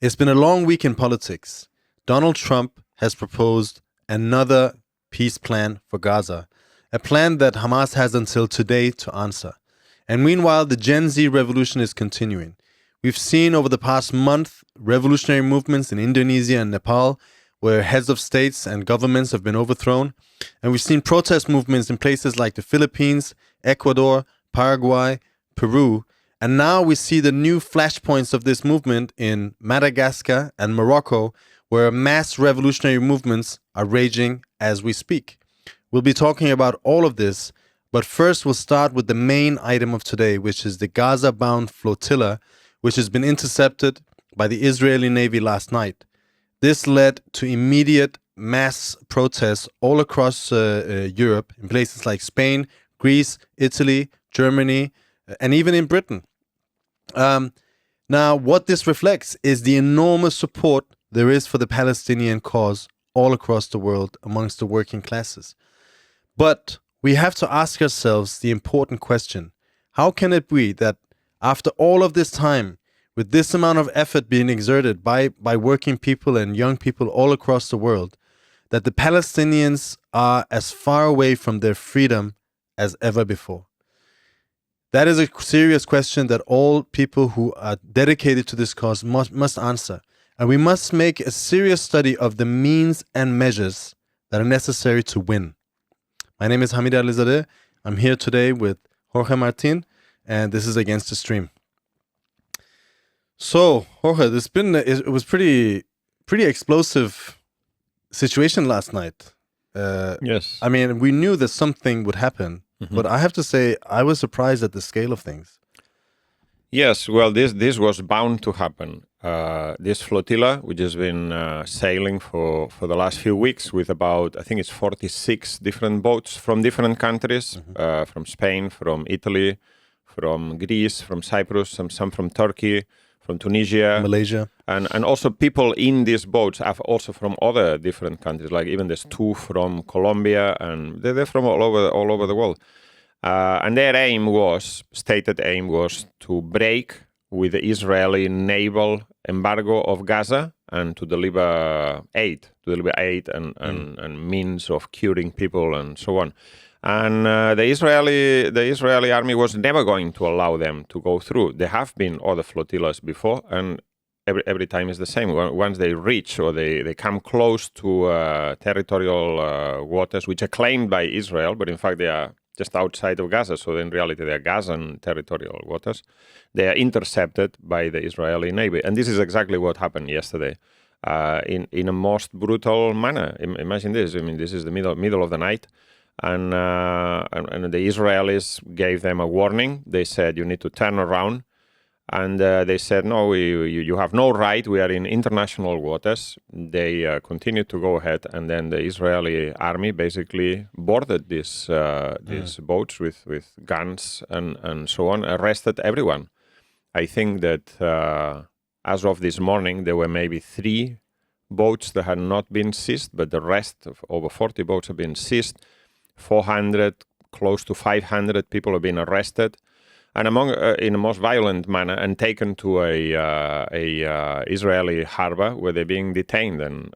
It's been a long week in politics. Donald Trump has proposed another peace plan for Gaza, a plan that Hamas has until today to answer. And meanwhile, the Gen Z revolution is continuing. We've seen over the past month revolutionary movements in Indonesia and Nepal, where heads of states and governments have been overthrown. And we've seen protest movements in places like the Philippines, Ecuador, Paraguay, Peru. And now we see the new flashpoints of this movement in Madagascar and Morocco, where mass revolutionary movements are raging as we speak. We'll be talking about all of this, but first we'll start with the main item of today, which is the Gaza-bound Flotilla, which has been intercepted by the Israeli Navy last night. This led to immediate mass protests all across Europe, in places like Spain, Greece, Italy, Germany, and even in Britain. Now, what this reflects is the enormous support there is for the Palestinian cause all across the world amongst the working classes. But we have to ask ourselves the important question: how can it be that after all of this time, with this amount of effort being exerted by working people and young people all across the world, that the Palestinians are as far away from their freedom as ever before? That is a serious question that all people who are dedicated to this cause must answer. And we must make a serious study of the means and measures that are necessary to win. My name is Hamid Alizadeh. I'm here today with Jorge Martín, and this is Against the Stream. So, Jorge, it was pretty explosive situation last night. Yes. I mean, we knew that something would happen, but I have to say, I was surprised at the scale of things. Yes, well, this was bound to happen. This flotilla, which has been sailing for the last few weeks with about, I think it's 46 different boats from different countries, from Spain, from Italy, from Greece, from Cyprus, some from Turkey, from Tunisia, Malaysia, and also people in these boats are also from other different countries. Like even there's two from Colombia, and they're from all over the world. And their stated aim was to break with the Israeli naval embargo of Gaza and to deliver aid and means of curing people and so on. And the Israeli army was never going to allow them to go through. There have been other flotillas before, and every time is the same. Once they reach or they come close to territorial waters, which are claimed by Israel, but in fact they are just outside of Gaza, so in reality they are Gazan territorial waters, they are intercepted by the Israeli Navy. And this is exactly what happened yesterday in a most brutal manner. Imagine this. I mean, this is the middle of the night. And the Israelis gave them a warning. They said, you need to turn around. And they said, no, you have no right. We are in international waters. They continued to go ahead. And then the Israeli army basically boarded these boats with guns and so on, arrested everyone. I think that as of this morning, there were maybe 3 boats that had not been seized, but the rest of over 40 boats have been seized. 400, close to 500 people have been arrested, and among in a most violent manner, and taken to a Israeli harbor where they're being detained, and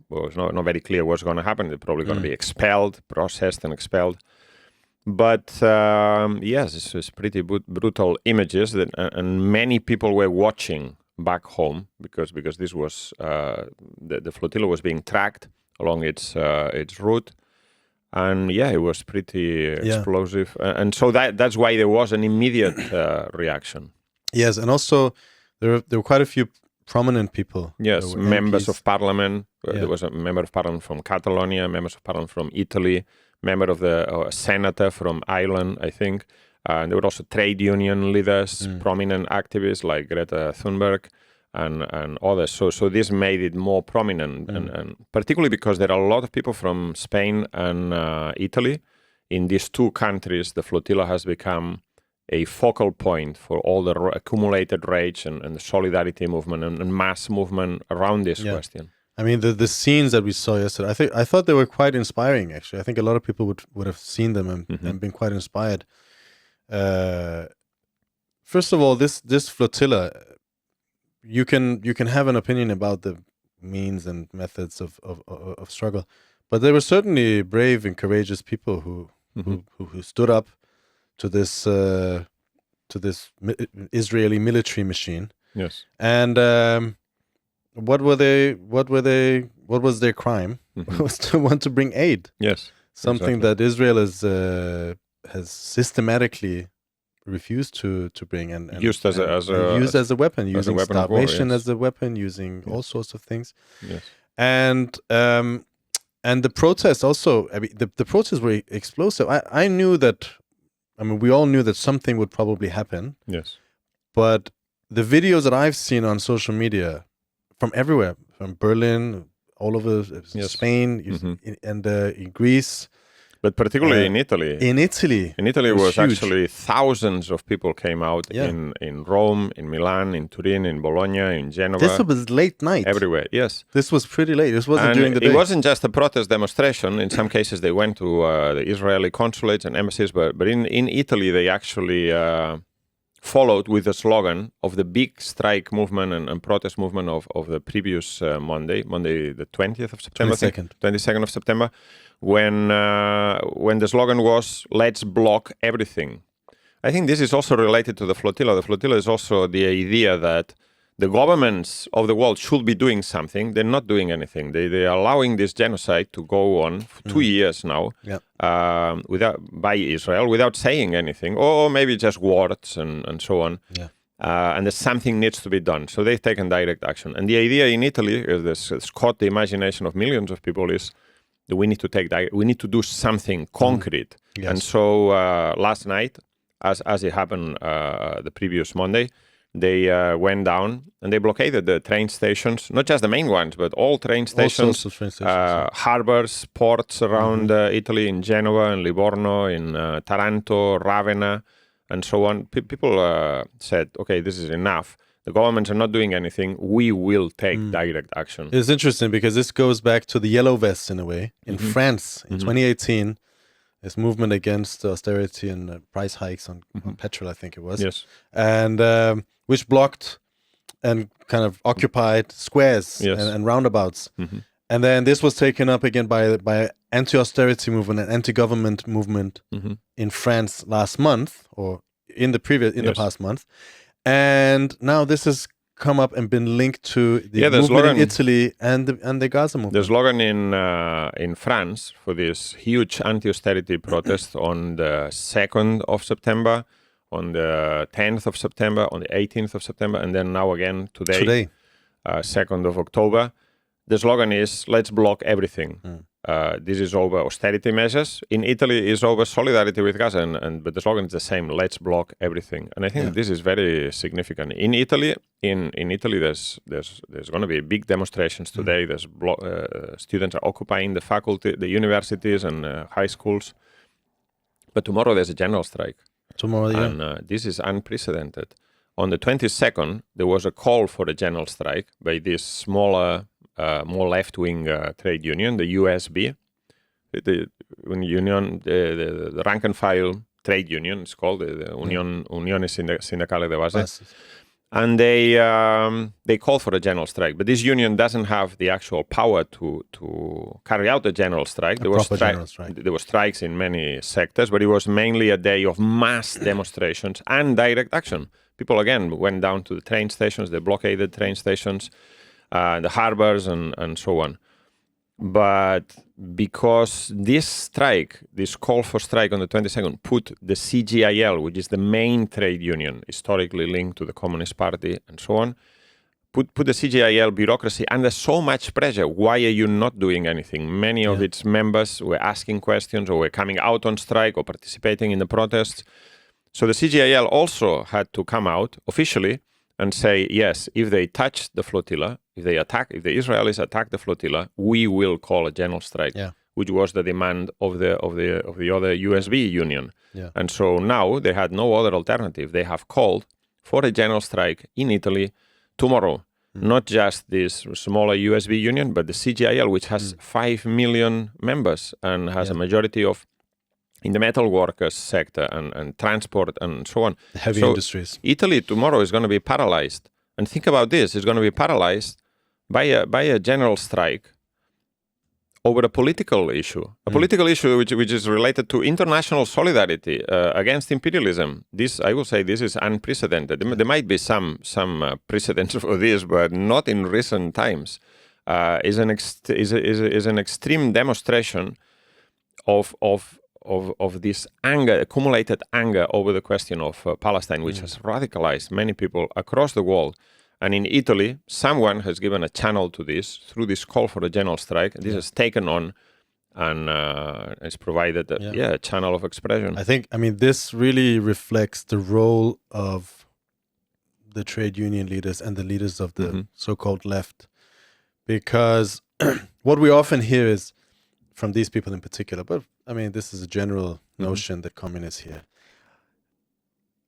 well, it's not very clear what's going to happen. They're probably going to be expelled, processed, and expelled. But yes, it's pretty brutal images, and many people were watching back home because this was the flotilla was being tracked along its route. And yeah, it was pretty explosive. And so that's why there was an immediate reaction. Yes, and also there were quite a few prominent people. Yes, members of parliament. There was a member of parliament from Catalonia, members of parliament from Italy, member of the senator from Ireland, I think. And there were also trade union leaders, prominent activists like Greta Thunberg. And others. So this made it more prominent, and particularly because there are a lot of people from Spain and Italy. In these two countries, the flotilla has become a focal point for all the accumulated rage and the solidarity movement and mass movement around this question. I mean, the scenes that we saw yesterday, I thought they were quite inspiring, actually. I think a lot of people would have seen them and been quite inspired. First of all, this flotilla, you can have an opinion about the means and methods of struggle, but there were certainly brave and courageous people who stood up to this Israeli military machine. Yes. And what was their crime? Was to want to bring aid. Yes. Something that Israel has systematically refused to bring and used as a weapon, using starvation as a weapon, using all sorts of things. Yes. And the protests also. I mean, the protests were explosive. I knew that. I mean, we all knew that something would probably happen. Yes. But the videos that I've seen on social media from everywhere, from Berlin, all over Spain, and in Greece. But particularly in Italy. In Italy was actually thousands of people came out in Rome, in Milan, in Turin, in Bologna, in Genova. This was late night. Everywhere, yes. This was pretty late. This wasn't during the day. It wasn't just a protest demonstration. In some cases, they went to the Israeli consulates and embassies, but in Italy, they actually followed with the slogan of the big strike movement and protest movement of the previous Monday the 20th of September. 22nd of September. When the slogan was, let's block everything. I think this is also related to the Flotilla. The Flotilla is also the idea that the governments of the world should be doing something. They're not doing anything. They are allowing this genocide to go on for 2 years now by Israel without saying anything, or maybe just words and so on. Yeah. And that something needs to be done. So they've taken direct action. And the idea in Italy, this caught the imagination of millions of people, is we need to do something concrete. Yes. And so last night, as it happened the previous Monday, they went down and they blockaded the train stations, not just the main ones, but all train stations, harbors, ports around Italy, in Genova, in Livorno, in Taranto, Ravenna, and so on. People said, okay, this is enough. The governments are not doing anything. We will take direct action. It's interesting because this goes back to the yellow vests in a way. In France, in 2018, this movement against austerity and price hikes on petrol, I think it was. Yes. And which blocked and kind of occupied squares and roundabouts. And then this was taken up again by anti-austerity movement and anti-government movement in France last month, or in the past month. And now this has come up and been linked to the movement in Italy and the Gaza movement. There's slogan in France for this huge anti-austerity protest on the 2nd of September, on the 10th of September, on the 18th of September, and then now again today. 2nd of October. The slogan is, let's block everything. This is over austerity measures. In Italy, is over solidarity with Gaza, but the slogan is the same, let's block everything. And I think this is very significant. In Italy, there's going to be big demonstrations today. There's students are occupying the faculty, the universities and high schools. But tomorrow there's a general strike. And this is unprecedented. On the 22nd, there was a call for a general strike by this smaller, more left-wing trade union, the USB, the rank and file trade union. It's called the Unione Sindacale de Base, and they call for a general strike. But this union doesn't have the actual power to carry out a general strike. There were strikes in many sectors, but it was mainly a day of mass demonstrations and direct action. People again went down to the train stations. They blockaded train stations. The harbors and so on. But because this call for strike on the 22nd, put the CGIL, which is the main trade union, historically linked to the Communist Party and so on, put the CGIL bureaucracy under so much pressure. Why are you not doing anything? Many of its members were asking questions or were coming out on strike or participating in the protests. So the CGIL also had to come out officially and say, yes, if they touch the flotilla, if the Israelis attack the flotilla, we will call a general strike, which was the demand of the other USB union. Yeah. And so now they had no other alternative. They have called for a general strike in Italy tomorrow. Not just this smaller USB union, but the CGIL, which has 5 million members and has a majority of in the metal workers sector and transport and so on. Heavy industries. Italy tomorrow is going to be paralyzed. And think about this: it's going to be paralyzed by a general strike over a political issue, political issue which is related to international solidarity against imperialism. This, I will say, this is unprecedented. There might be some precedents for this, but not in recent times. Is an extreme demonstration of this anger, accumulated anger over the question of Palestine, which has radicalized many people across the world. And in Italy, someone has given a channel to this through this call for a general strike. This has taken on and it's provided a channel of expression. I mean, this really reflects the role of the trade union leaders and the leaders of the so-called left. Because what we often hear is, from these people in particular, but I mean, this is a general notion that communists hear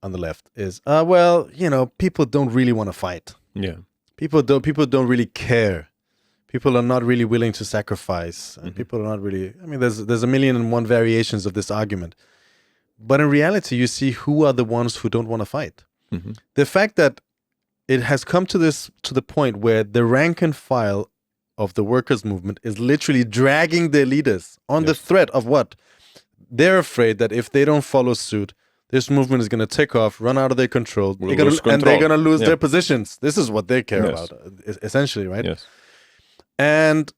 on the left, is, well, you know, people don't really want to fight. Yeah. People don't really care. People are not really willing to sacrifice. And people are not really, I mean, there's a million and one variations of this argument. But in reality, you see who are the ones who don't want to fight. The fact that it has come to the point where the rank and file of the workers' movement is literally dragging their leaders on the threat of what? They're afraid that if they don't follow suit, this movement is going to take off, run out of their control, and they're going to lose their positions. This is what they care about, essentially, right? Yes. And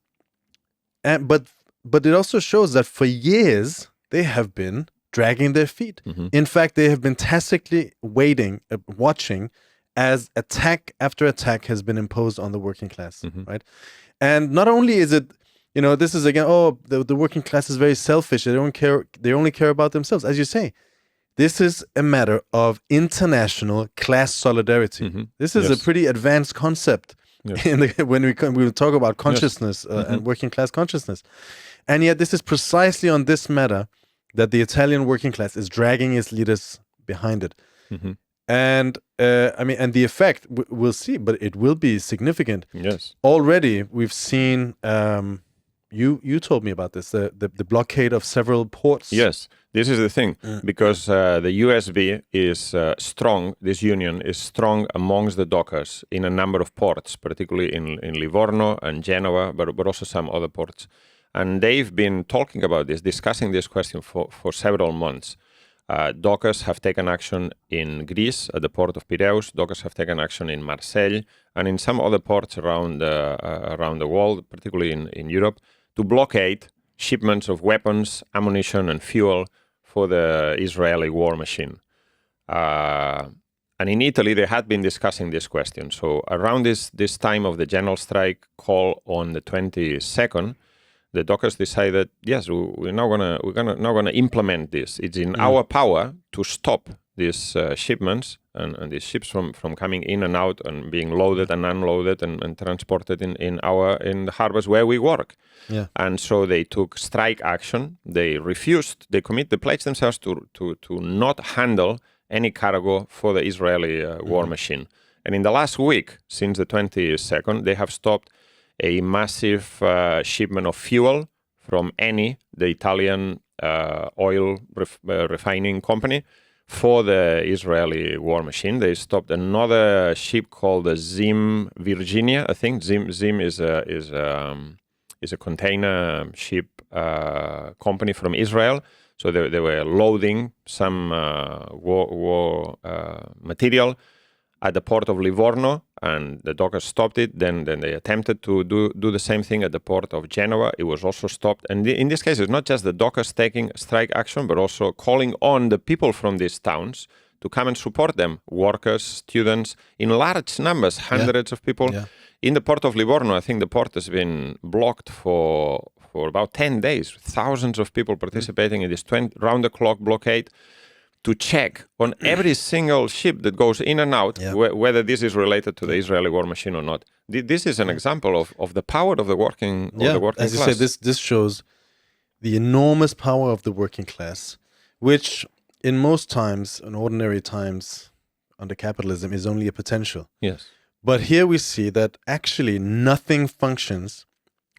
but it also shows that for years they have been dragging their feet. In fact, they have been tacitly waiting, watching as attack after attack has been imposed on the working class, right? And not only is it, you know, this is again, the working class is very selfish. They don't care. They only care about themselves, as you say. This is a matter of international class solidarity. This is a pretty advanced concept when we talk about consciousness and working class consciousness. And yet this is precisely on this matter that the Italian working class is dragging its leaders behind it. And I mean, and the effect, we'll see, but it will be significant. Yes. Already we've seen, you told me about this, the blockade of several ports. Yes. This is the thing, because the USB is strong, this union is strong amongst the dockers in a number of ports, particularly in Livorno and Genoa, but also some other ports. And they've been talking about this, discussing this question for several months. Dockers have taken action in Greece at the port of Piraeus. Dockers have taken action in Marseille and in some other ports around the world, particularly in Europe, to blockade shipments of weapons, ammunition, and fuel for the Israeli war machine. And in Italy, they had been discussing this question. So around this time of the general strike call on the 22nd, the dockers decided, yes, we're now gonna implement this. It's in our power to stop these shipments and these ships from coming in and out and being loaded and unloaded and transported in the harbors where we work. Yeah. And so they took strike action. They pledged themselves to not handle any cargo for the Israeli war machine. And in the last week, since the 22nd, they have stopped a massive shipment of fuel from Eni, the Italian oil refining company, for the Israeli war machine. They stopped another ship called the Zim Virginia. I think Zim is a container ship company from Israel. So they were loading some war material at the port of Livorno, and the dockers stopped it. Then they attempted to do the same thing at the port of Genoa. It was also stopped. And in this case, it's not just the dockers taking strike action, but also calling on the people from these towns to come and support them, workers, students, in large numbers, hundreds of people. Yeah. In the port of Livorno, I think the port has been blocked for about 10 days, thousands of people participating in this round-the-clock blockade to check on every single ship that goes in and out, whether this is related to the Israeli war machine or not. This is an example of the power of the working class. As you say, this shows the enormous power of the working class, which in most times, in ordinary times under capitalism, is only a potential. Yes. But here we see that actually nothing functions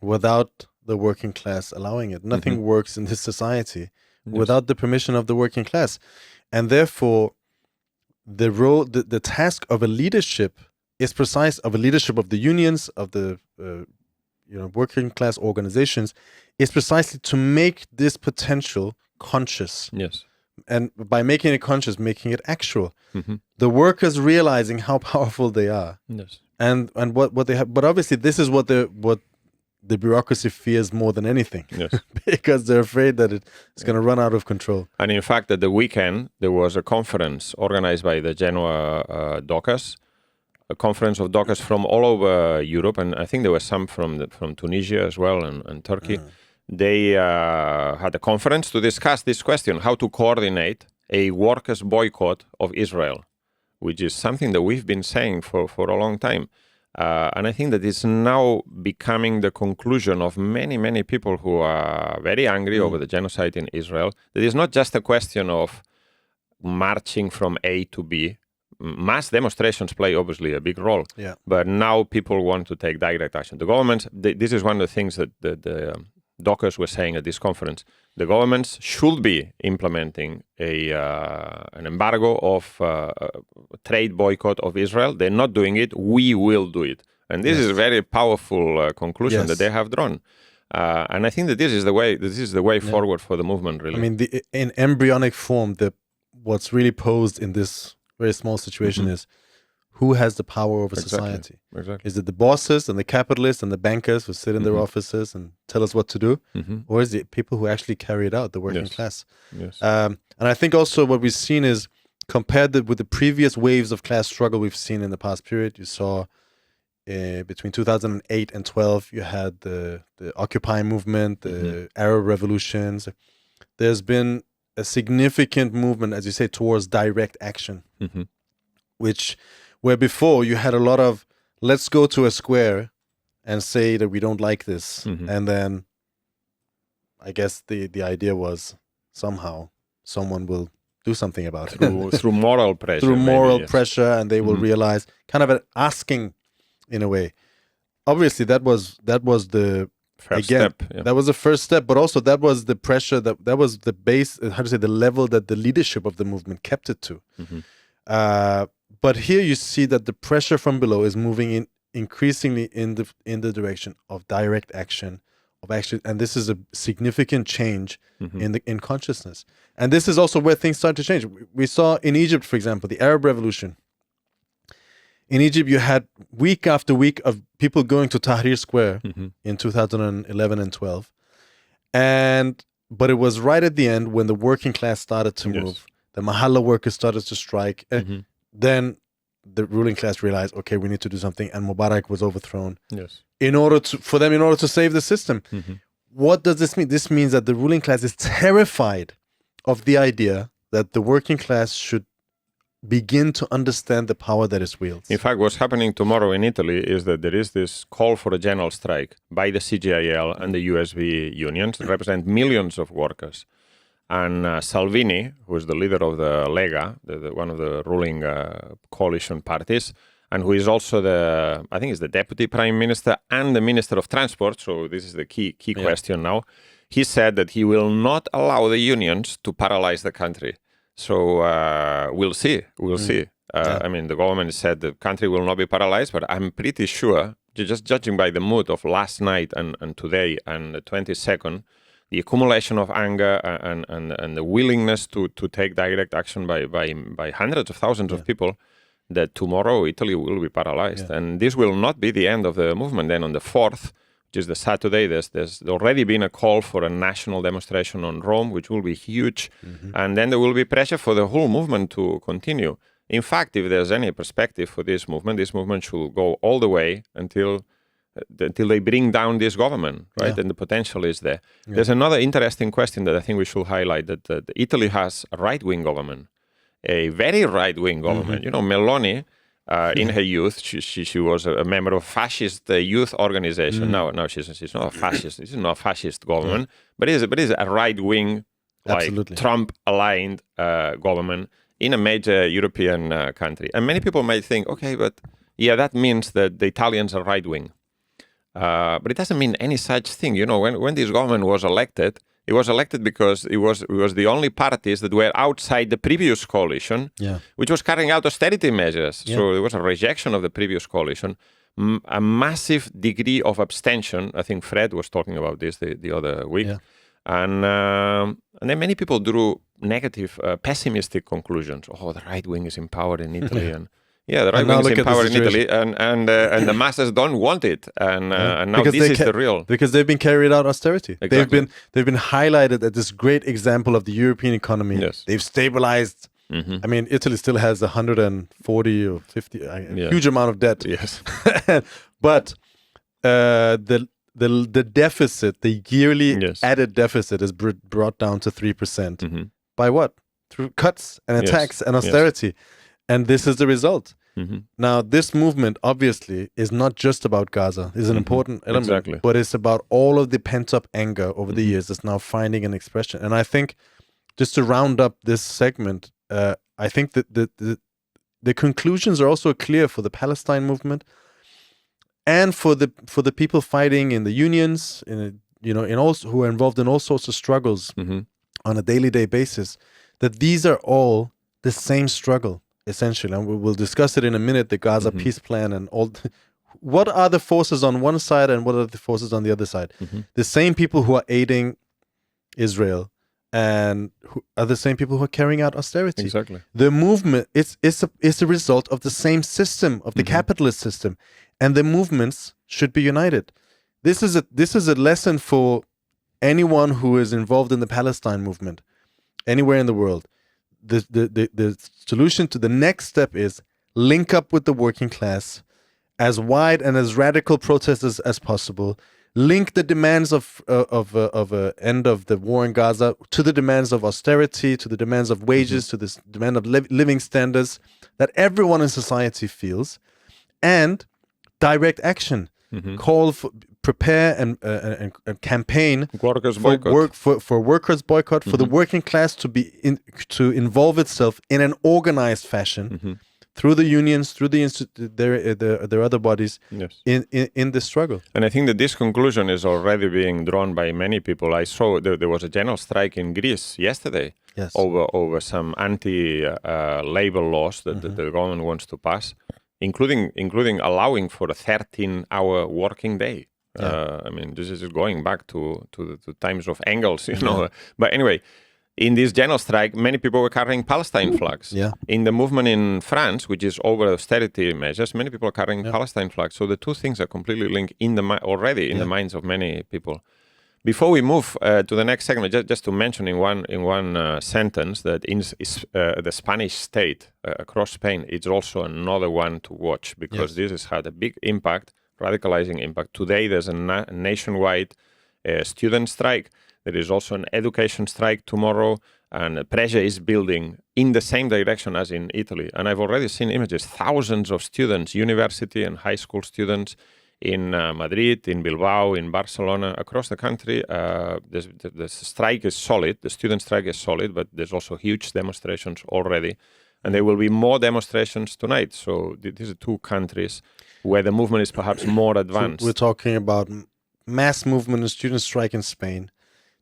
without the working class allowing it. Nothing works in this society without the permission of the working class. And therefore, the task of a leadership is precise of a leadership of the unions, of the working class organizations, is precisely to make this potential conscious. Yes. And by making it conscious, making it actual. Mm-hmm. The workers realizing how powerful they are. Yes. And what they have, but obviously this is what the bureaucracy fears more than anything. Yes. Because they're afraid that it's going to run out of control. And in fact, at the weekend, there was a conference organized by the Genoa dockers, a conference of dockers from all over Europe, and I think there were some from Tunisia as well and Turkey. They had a conference to discuss this question, how to coordinate a workers' boycott of Israel, which is something that we've been saying for a long time. And I think that it's now becoming the conclusion of many, many people who are very angry over the genocide in Israel. That it's not just a question of marching from A to B. Mass demonstrations play obviously a big role, but now people want to take direct action. The governments, this is one of the things that the dockers were saying at this conference. The governments should be implementing an embargo of trade boycott of Israel. They're not doing it. We will do it. And this is a very powerful conclusion that they have drawn. And I think that this is the way. This is the way forward for the movement. Really, I mean, in embryonic form, what's really posed in this very small situation is who has the power over society? Exactly. Is it the bosses and the capitalists and the bankers who sit in their offices and tell us what to do? Or is it people who actually carry it out, the working class? Yes. And I think also what we've seen is, compared with the previous waves of class struggle we've seen in the past period, you saw between 2008 and 12, you had the Occupy movement, the Arab revolutions. There's been a significant movement, as you say, towards direct action, where before you had a lot of, let's go to a square and say that we don't like this. And then I guess the idea was somehow someone will do something about it. Through moral pressure. Through moral pressure, and they will realize, kind of an asking in a way. Obviously, that was the first step. That was the first step, but also that was the pressure, that was the base, the level that the leadership of the movement kept it to. But here you see that the pressure from below is moving increasingly in the direction of direct action, and this is a significant change in consciousness. And this is also where things start to change. We saw in Egypt, for example, the Arab Revolution. In Egypt, you had week after week of people going to Tahrir Square in 2011 and 12. But it was right at the end when the working class started to move. The Mahalla workers started to strike. Then the ruling class realized, okay, we need to do something. And Mubarak was overthrown in order to save the system. What does this mean? This means that the ruling class is terrified of the idea that the working class should begin to understand the power that it wields. In fact, what's happening tomorrow in Italy is that there is this call for a general strike by the CGIL and the USB unions that represent millions of workers. And Salvini, who is the leader of the Lega, one of the ruling coalition parties, and who is also I think is the deputy prime minister and the minister of transport, so this is the key question now, he said that he will not allow the unions to paralyze the country. So we'll see. I mean, the government said the country will not be paralyzed, but I'm pretty sure, just judging by the mood of last night and today and the 22nd, the accumulation of anger and the willingness to take direct action by hundreds of thousands of people, that tomorrow Italy will be paralyzed. And this will not be the end of the movement. Then on the 4th, which is the Saturday, there's already been a call for a national demonstration on Rome, which will be huge. And then there will be pressure for the whole movement to continue. In fact, if there's any perspective for this movement should go all the way until they bring down this government, right? And the potential is there. There's another interesting question that I think we should highlight, that Italy has a right-wing government, a very right-wing government. You know, Meloni, in her youth, she was a member of fascist youth organization. No, she's not a fascist. This is not a fascist government, but it is a right-wing, like Trump-aligned government in a major European country. And many people might think, okay, but that means that the Italians are right-wing. But it doesn't mean any such thing. You know, when this government was elected, it was elected because it was the only parties that were outside the previous coalition, which was carrying out austerity measures. Yeah. So there was a rejection of the previous coalition, a massive degree of abstention. I think Fred was talking about this the other week. Yeah. And then many people drew negative, pessimistic conclusions. Oh, the right wing is in power in Italy. And the right wing is in power in Italy. And the masses don't want it. And now because this is the real. Because they've been carried out austerity. Exactly. They've been highlighted as this great example of the European economy. Yes. They've stabilized. I mean, Italy still has 140 or 50, a huge amount of debt. Yes. But the deficit, the yearly added deficit, is brought down to 3%. By what? Through cuts and attacks and austerity. And this is the result. Now, this movement obviously is not just about Gaza. It's an important element, but it's about all of the pent-up anger over the years that's now finding an expression. And I think, just to round up this segment, I think that the conclusions are also clear for the Palestine movement and for the people fighting in the unions, who are involved in all sorts of struggles on a daily basis. That these are all the same struggle, essentially, and we will discuss it in a minute. The Gaza peace plan and all. What are the forces on one side and what are the forces on the other side? The same people who are aiding Israel and who are the same people who are carrying out austerity. Exactly. The movement is a result of the same system, of the capitalist system, and the movements should be united. This is a lesson for anyone who is involved in the Palestine movement, anywhere in the world. The solution to the next step is link up with the working class, as wide and as radical protesters as possible. Link the demands of end of the war in Gaza to the demands of austerity, to the demands of wages, to the demand of living standards that everyone in society feels, and direct action. Call for, prepare and campaign workers boycott. for workers boycott, for the working class to involve itself in an organized fashion. Through the unions, through their other bodies, in the struggle. And I think that this conclusion is already being drawn by many people. I saw there was a general strike in Greece yesterday over some anti-labor laws that the government wants to pass, including allowing for a 13-hour working day. I mean, this is going back to the times of Engels, you know. But anyway, in this general strike, many people were carrying Palestine flags. In the movement in France, which is over austerity measures, many people are carrying Palestine flags. So the two things are completely linked already in the minds of many people. Before we move to the next segment, just to mention in one sentence that the Spanish state across Spain, it's also another one to watch because this has had a big impact, radicalizing impact. Today, there's a nationwide student strike. There is also an education strike tomorrow, and pressure is building in the same direction as in Italy. And I've already seen images, thousands of students, university and high school students in Madrid, in Bilbao, in Barcelona, across the country. The strike is solid, the student strike is solid, but there's also huge demonstrations already. And there will be more demonstrations tonight. So these are two countries where the movement is perhaps more advanced. So we're talking about mass movement and student strike in Spain.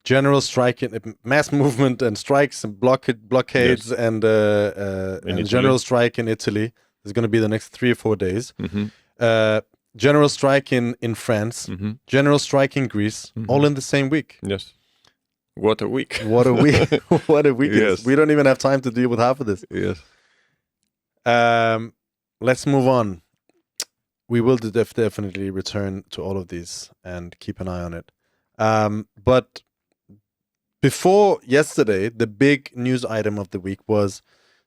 General strike, mass movement and strikes and blockades and general strike in Italy. There's going to be the next 3 or 4 days. General strike in France. General strike in Greece. All in the same week. Yes. What a week. What a week. What a week. Yes. We don't even have time to deal with half of this. Yes. Let's move on. We will definitely return to all of these and keep an eye on it. But before yesterday, the big news item of the week was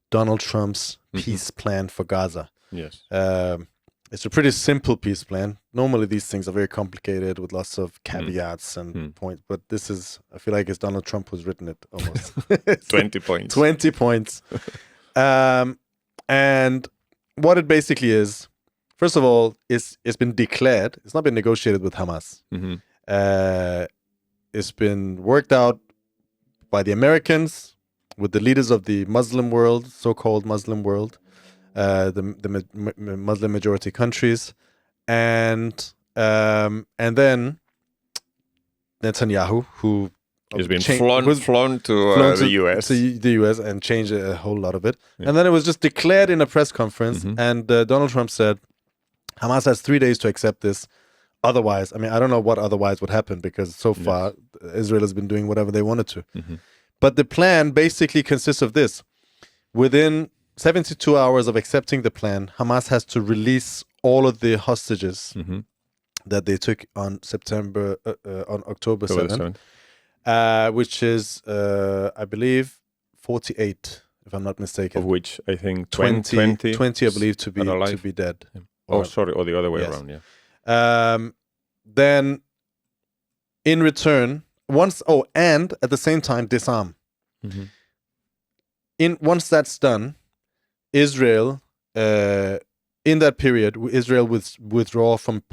Donald Trump's peace plan for Gaza. Yes. It's a pretty simple peace plan. Normally, these things are very complicated with lots of caveats and points. But this is, I feel like it's Donald Trump who's written it almost. 20 points. 20 points. And what it basically is, first of all, it's been declared. It's not been negotiated with Hamas. It's been worked out by the Americans with the leaders of the Muslim world, so-called Muslim world, the Muslim majority countries, and And then Netanyahu, who has been flown to the US. To the US and changed a whole lot of it. Yeah. And then it was just declared in a press conference. And Donald Trump said, Hamas has 3 days to accept this. Otherwise, I mean, I don't know what otherwise would happen, because so far Israel has been doing whatever they wanted to. But the plan basically consists of this. Within 72 hours of accepting the plan, Hamas has to release all of the hostages that they took on October 7th. Which is, I believe, 48, if I'm not mistaken. Of which I think 20 I believe, to be dead. Yeah. Or the other way around, Then, in return, and at the same time, disarm. Once that's done, Israel, in that period, Israel would withdraw from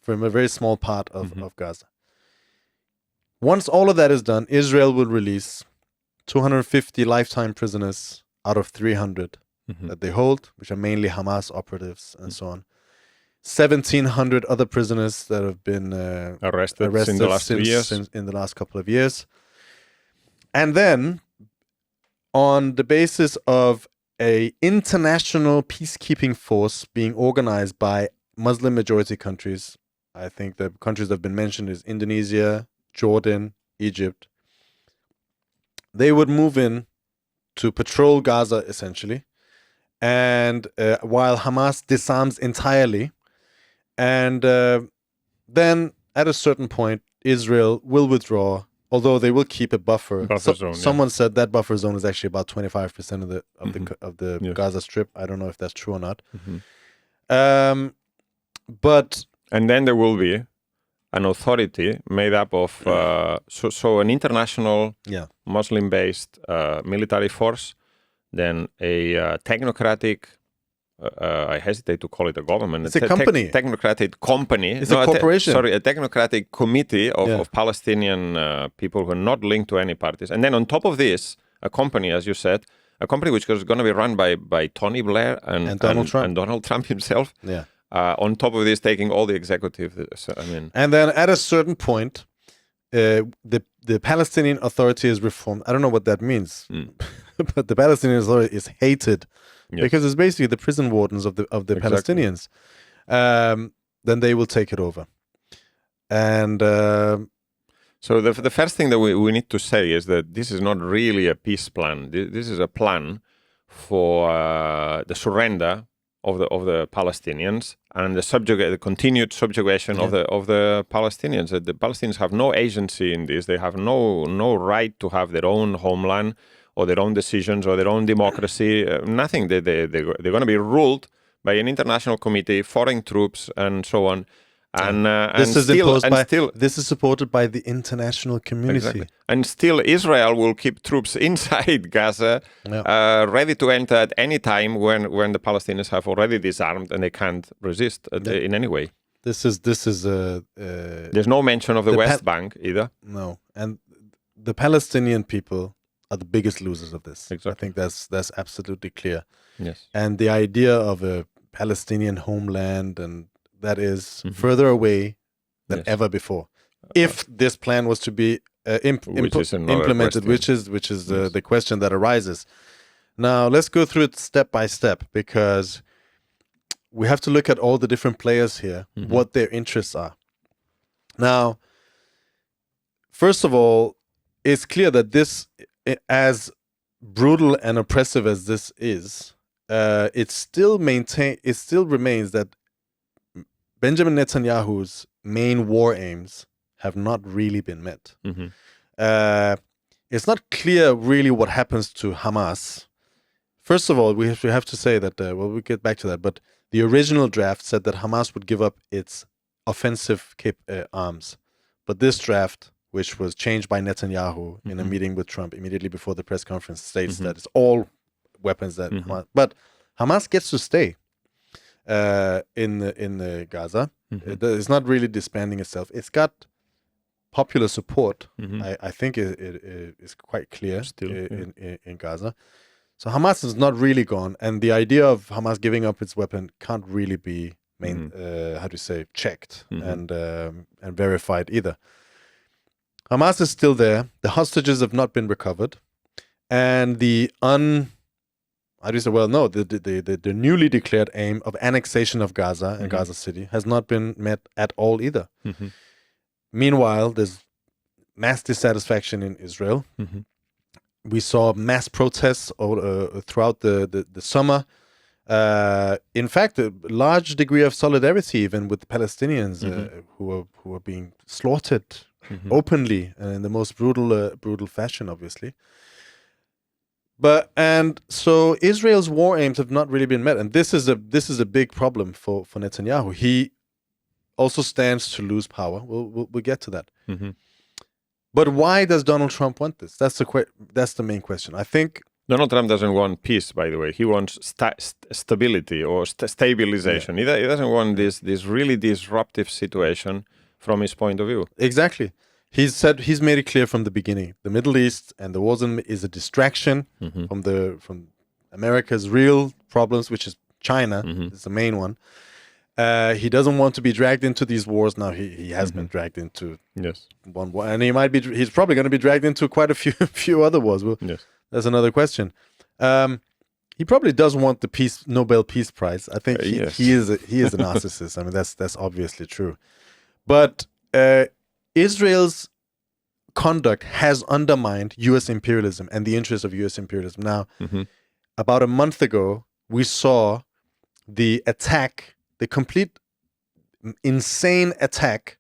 a very small part of Gaza. Once all of that is done, Israel will release 250 lifetime prisoners out of 300 that they hold, which are mainly Hamas operatives and so on. 1,700 other prisoners that have been arrested in the last 2 years. In the last couple of years. And then, on the basis of an international peacekeeping force being organized by Muslim majority countries, I think the countries that have been mentioned is Indonesia, Jordan, Egypt. They would move in to patrol Gaza, essentially, and while Hamas disarms entirely, and then at a certain point, Israel will withdraw, although they will keep a buffer. Zone, someone said that buffer zone is actually about 25% of the Gaza Strip. I don't know if that's true or not. And then there will be an authority made up of an international Muslim-based military force, then a technocratic, I hesitate to call it a government. It's a company. Technocratic company. It's a corporation. A technocratic committee of Palestinian people who are not linked to any parties. And then on top of this, a company, as you said, a company which is going to be run by Tony Blair and Donald Trump himself. Yeah. On top of this, taking all the executive, and then at a certain point, the Palestinian Authority is reformed. I don't know what that means, but the Palestinian Authority is hated because it's basically the prison wardens of the Palestinians. Then they will take it over, and so the first thing that we need to say is that this is not really a peace plan. This is a plan for the surrender of the Palestinians and the continued subjugation of the Palestinians. The Palestinians have no agency in this. They have no right to have their own homeland or their own decisions or their own democracy. Nothing. They're going to be ruled by an international committee, foreign troops, and so on. And this is supported by the international community. Exactly. And still, Israel will keep troops inside Gaza, ready to enter at any time when the Palestinians have already disarmed and they can't resist in any way. There's no mention of the West Bank either. No, and the Palestinian people are the biggest losers of this. Exactly. I think that's absolutely clear. Yes. And the idea of a Palestinian homeland and that is further away than ever before. If this plan was to be implemented, which is the question that arises. Now, let's go through it step by step, because we have to look at all the different players here, what their interests are. Now, first of all, it's clear that this, as brutal and oppressive as this is, it still remains that Benjamin Netanyahu's main war aims have not really been met. It's not clear really what happens to Hamas. First of all, we have to say that, we'll get back to that, but the original draft said that Hamas would give up its offensive arms. But this draft, which was changed by Netanyahu in a meeting with Trump immediately before the press conference, states that it's all weapons that Hamas, but Hamas gets to stay in the Gaza. It's not really disbanding itself. It's got popular support. I think it is quite clear still in Gaza. So Hamas is not really gone, and the idea of Hamas giving up its weapon can't really be checked and verified either. Hamas is still there. The hostages have not been recovered, and the newly declared aim of annexation of Gaza and Gaza City has not been met at all either. Meanwhile, there's mass dissatisfaction in Israel. We saw mass protests throughout the summer. In fact, a large degree of solidarity even with the Palestinians who are being slaughtered openly and in the most brutal fashion, obviously. So Israel's war aims have not really been met, and this is a big problem for Netanyahu. He also stands to lose power. We'll get to that. But why does Donald Trump want this? That's the main question. I think Donald Trump doesn't want peace, by the way. He wants stability or stabilization. He doesn't want this really disruptive situation from his point of view. Exactly. He's made it clear from the beginning. The Middle East and the wars is a distraction from America's real problems, which is China. Is the main one. He doesn't want to be dragged into these wars. Now he has been dragged into one war, and he's probably going to be dragged into quite a few other wars. Well, that's another question. He probably does want the Nobel Peace Prize. I think he is a narcissist. I mean, that's obviously true. But Israel's conduct has undermined U.S. imperialism and the interests of U.S. imperialism. Now, about a month ago, we saw the complete insane attack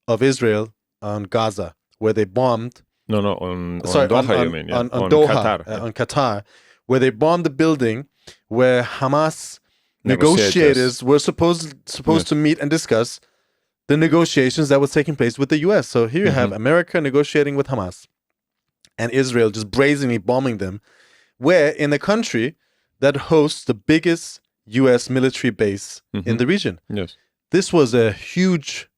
of Israel on Gaza, where they bombed. On Doha, you mean? On Doha, Qatar. On Qatar, where they bombed the building where Hamas negotiators were supposed to meet and discuss the negotiations that was taking place with the U.S. So here you have America negotiating with Hamas and Israel just brazenly bombing them, where in a country that hosts the biggest U.S. military base in the region. This was a huge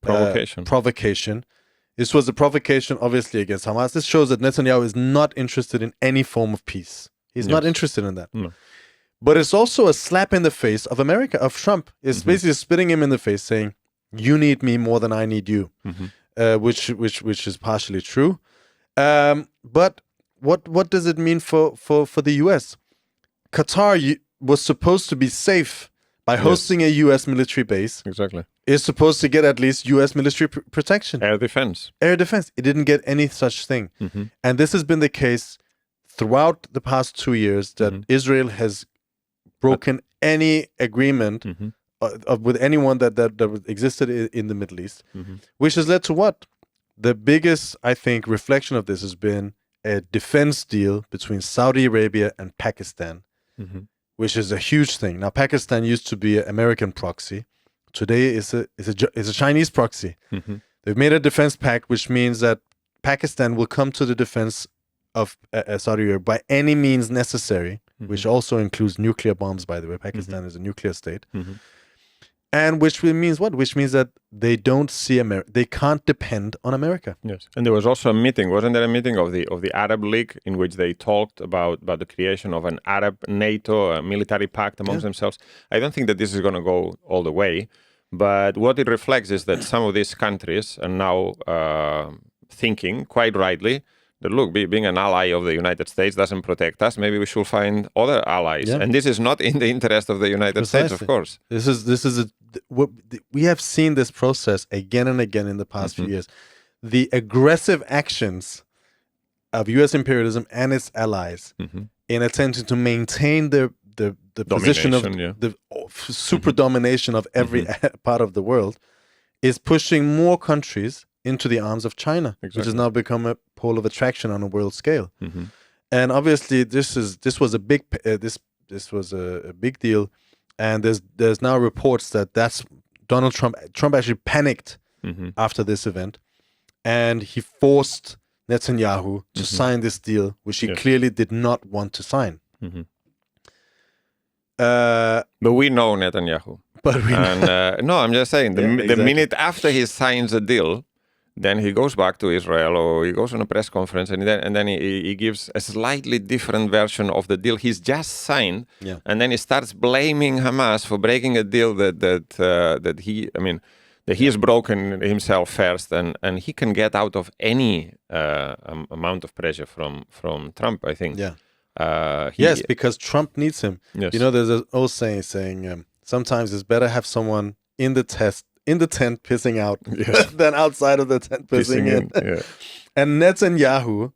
provocation. This was a provocation, obviously, against Hamas. This shows that Netanyahu is not interested in any form of peace. He's not interested in that. No. But it's also a slap in the face of America, of Trump. It's basically spitting him in the face, saying, "You need me more than I need you," which is partially true. But what does it mean for the U.S.? Qatar was supposed to be safe by hosting a U.S. military base. Exactly. Is supposed to get at least U.S. military protection. Air defense. It didn't get any such thing. And this has been the case throughout the past 2 years, that Israel has broken any agreement with anyone that existed in the Middle East, which has led to what? The biggest, I think, reflection of this has been a defense deal between Saudi Arabia and Pakistan, which is a huge thing. Now, Pakistan used to be an American proxy. Today is a Chinese proxy. They've made a defense pact, which means that Pakistan will come to the defense of Saudi Arabia by any means necessary, which also includes nuclear bombs, by the way. Pakistan is a nuclear state. And which means what? Which means that they don't see they can't depend on America. Yes. And there was also a meeting, wasn't there a meeting of the Arab League in which they talked about the creation of an Arab NATO military pact amongst themselves? I don't think that this is going to go all the way, but what it reflects is that some of these countries are now thinking, quite rightly, that look, being an ally of the United States doesn't protect us. Maybe we should find other allies, and this is not in the interest of the United States, of course. We have seen this process again and again in the past few years. The aggressive actions of U.S. imperialism and its allies in attempting to maintain the position of the super domination of every part of the world is pushing more countries into the arms of China, which has now become a pole of attraction on a world scale. And obviously, this was a big deal. And there's now reports that Donald Trump actually panicked after this event, and he forced Netanyahu to sign this deal, which he clearly did not want to sign. But we know Netanyahu. No, I'm just saying, the minute after he signs a deal, then he goes back to Israel, or he goes on a press conference, and then he gives a slightly different version of the deal he's just signed, and then he starts blaming Hamas for breaking a deal that he has broken himself first, and he can get out of any amount of pressure from Trump, I think. Yes, because Trump needs him. Yes. You know, there's an old saying sometimes it's better have someone in the tent pissing out than outside of the tent pissing in. Yeah. And Netanyahu,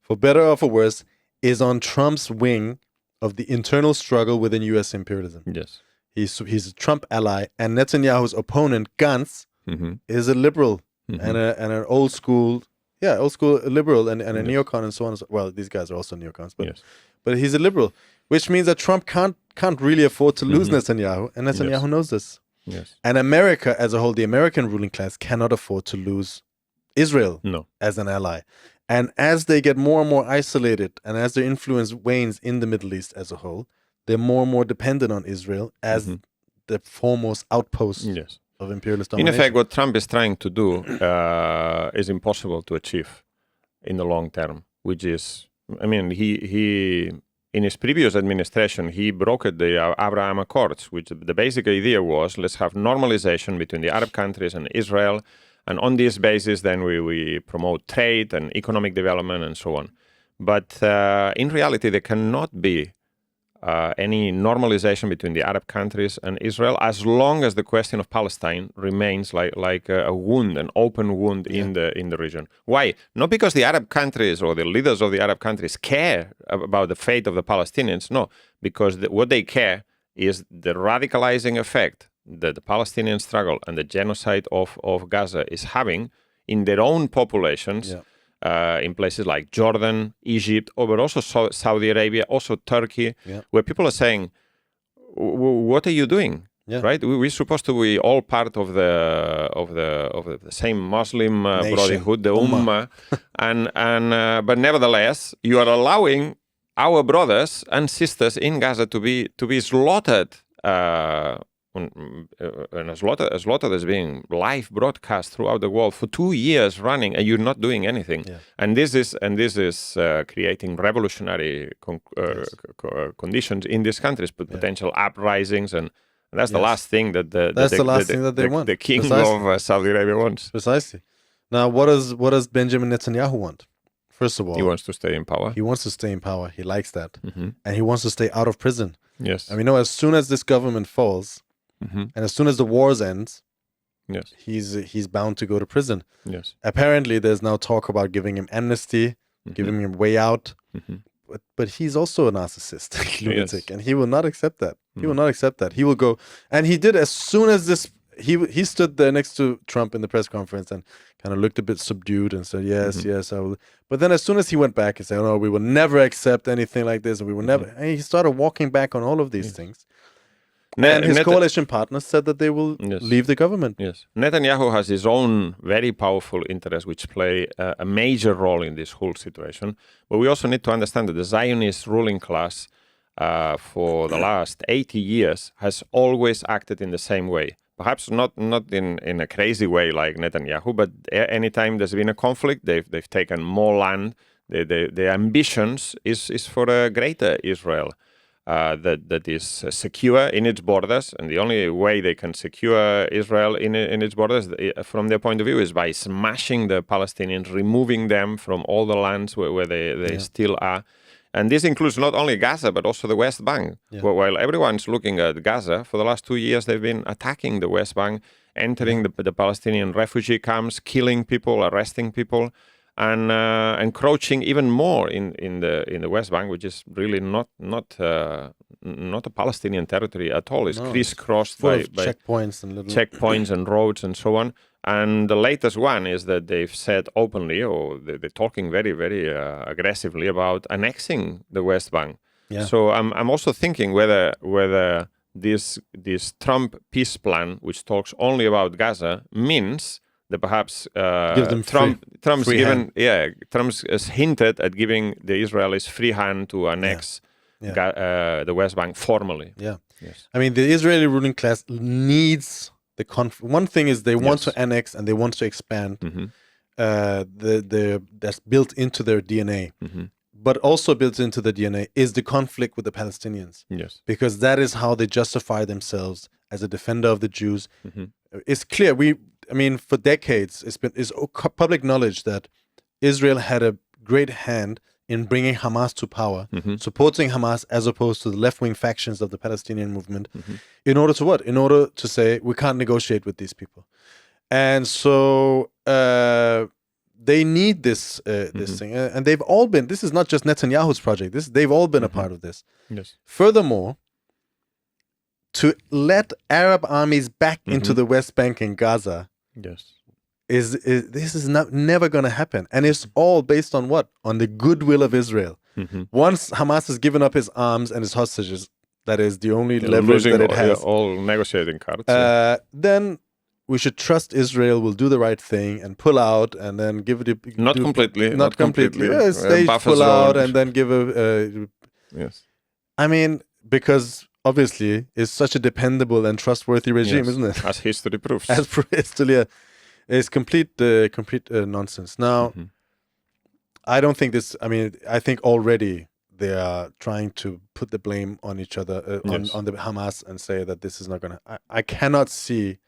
for better or for worse, is on Trump's wing of the internal struggle within U.S. imperialism. Yes. He's a Trump ally, and Netanyahu's opponent, Gantz, is a liberal and an old school liberal and a neocon and so on. Well, these guys are also neocons, but he's a liberal, which means that Trump can't really afford to lose Netanyahu, and Netanyahu knows this. Yes. And America as a whole, the American ruling class, cannot afford to lose Israel as an ally. And as they get more and more isolated, and as their influence wanes in the Middle East as a whole, they're more and more dependent on Israel as the foremost outpost of imperialist domination. In effect, what Trump is trying to do is impossible to achieve in the long term, which is, he in his previous administration, he brokered the Abraham Accords, which the basic idea was, let's have normalization between the Arab countries and Israel, and on this basis, then we promote trade and economic development and so on. But in reality, there cannot be any normalization between the Arab countries and Israel as long as the question of Palestine remains like a wound, an open wound in the region. Why? Not because the Arab countries or the leaders of the Arab countries care about the fate of the Palestinians. No, because what they care is the radicalizing effect that the Palestinian struggle and the genocide of Gaza is having in their own populations. In places like Jordan, Egypt, but also Saudi Arabia, also Turkey, where people are saying, "What are you doing?" Right? We're supposed to be all part of the same Muslim brotherhood, the Ummah, but nevertheless, you are allowing our brothers and sisters in Gaza to be slaughtered. And a slaughter that's being live broadcast throughout the world for 2 years running, and you're not doing anything. And this is creating revolutionary conditions in these countries, but potential uprisings, and that's the last thing that they want. The king of Saudi Arabia wants. Precisely. Now, what does Benjamin Netanyahu want? First of all, he wants to stay in power. He wants to stay in power. He likes that, and he wants to stay out of prison. Yes. And we know as soon as this government falls. And as soon as the wars ends, he's bound to go to prison. Yes. Apparently, there's now talk about giving him amnesty, giving him a way out. But he's also a narcissistic lunatic, and he will not accept that. He will not accept that. He will go, and he did as soon as this. He stood there next to Trump in the press conference and kind of looked a bit subdued and said, "Yes, I will." But then, as soon as he went back and said, "Oh, no, we will never accept anything like this, and we will never," and he started walking back on all of these things. And his coalition partners said that they will leave the government. Yes. Netanyahu has his own very powerful interests, which play a major role in this whole situation. But we also need to understand that the Zionist ruling class for the last 80 years has always acted in the same way. Perhaps not in a crazy way like Netanyahu, but anytime there's been a conflict, they've taken more land. Their ambitions is for a greater Israel. That is secure in its borders, and the only way they can secure Israel in its borders, from their point of view, is by smashing the Palestinians, removing them from all the lands where they still are. And this includes not only Gaza, but also the West Bank. While everyone's looking at Gaza, for the last 2 years, they've been attacking the West Bank, entering the Palestinian refugee camps, killing people, arresting people, and encroaching even more in the West Bank, which is really not a Palestinian territory at all. It's crisscrossed by checkpoints and roads and so on. And the latest one is that they've said openly, or they're talking very, very aggressively about annexing the West Bank. So I'm also thinking whether this Trump peace plan, which talks only about Gaza, means that perhaps Trump's has hinted at giving the Israelis free hand to annex the West Bank formally. Yes. I mean, the Israeli ruling class needs the one thing is they want to annex and they want to expand. that's built into their DNA, but also built into the DNA is the conflict with the Palestinians. Yes. Because that is how they justify themselves as a defender of the Jews. It's clear. For decades, it's public knowledge that Israel had a great hand in bringing Hamas to power, supporting Hamas as opposed to the left-wing factions of the Palestinian movement. In order to what? In order to say we can't negotiate with these people, and so they need this this thing, and they've all been. This is not just Netanyahu's project. They've all been a part of this. Yes. Furthermore, to let Arab armies back into the West Bank and Gaza, yes, this is never going to happen, and it's all based on what? On the goodwill of Israel. Once Hamas has given up his arms and his hostages, that is the only leverage that it has. All negotiating cards. Then we should trust Israel will do the right thing and pull out, and then give it not completely. Stage pull out and then give a. Yes. Because obviously it's such a dependable and trustworthy regime, isn't it? As history proves. It's complete nonsense. Now, I don't think this. I think already they are trying to put the blame on each other, on the Hamas, and say that this is not going to. I cannot see,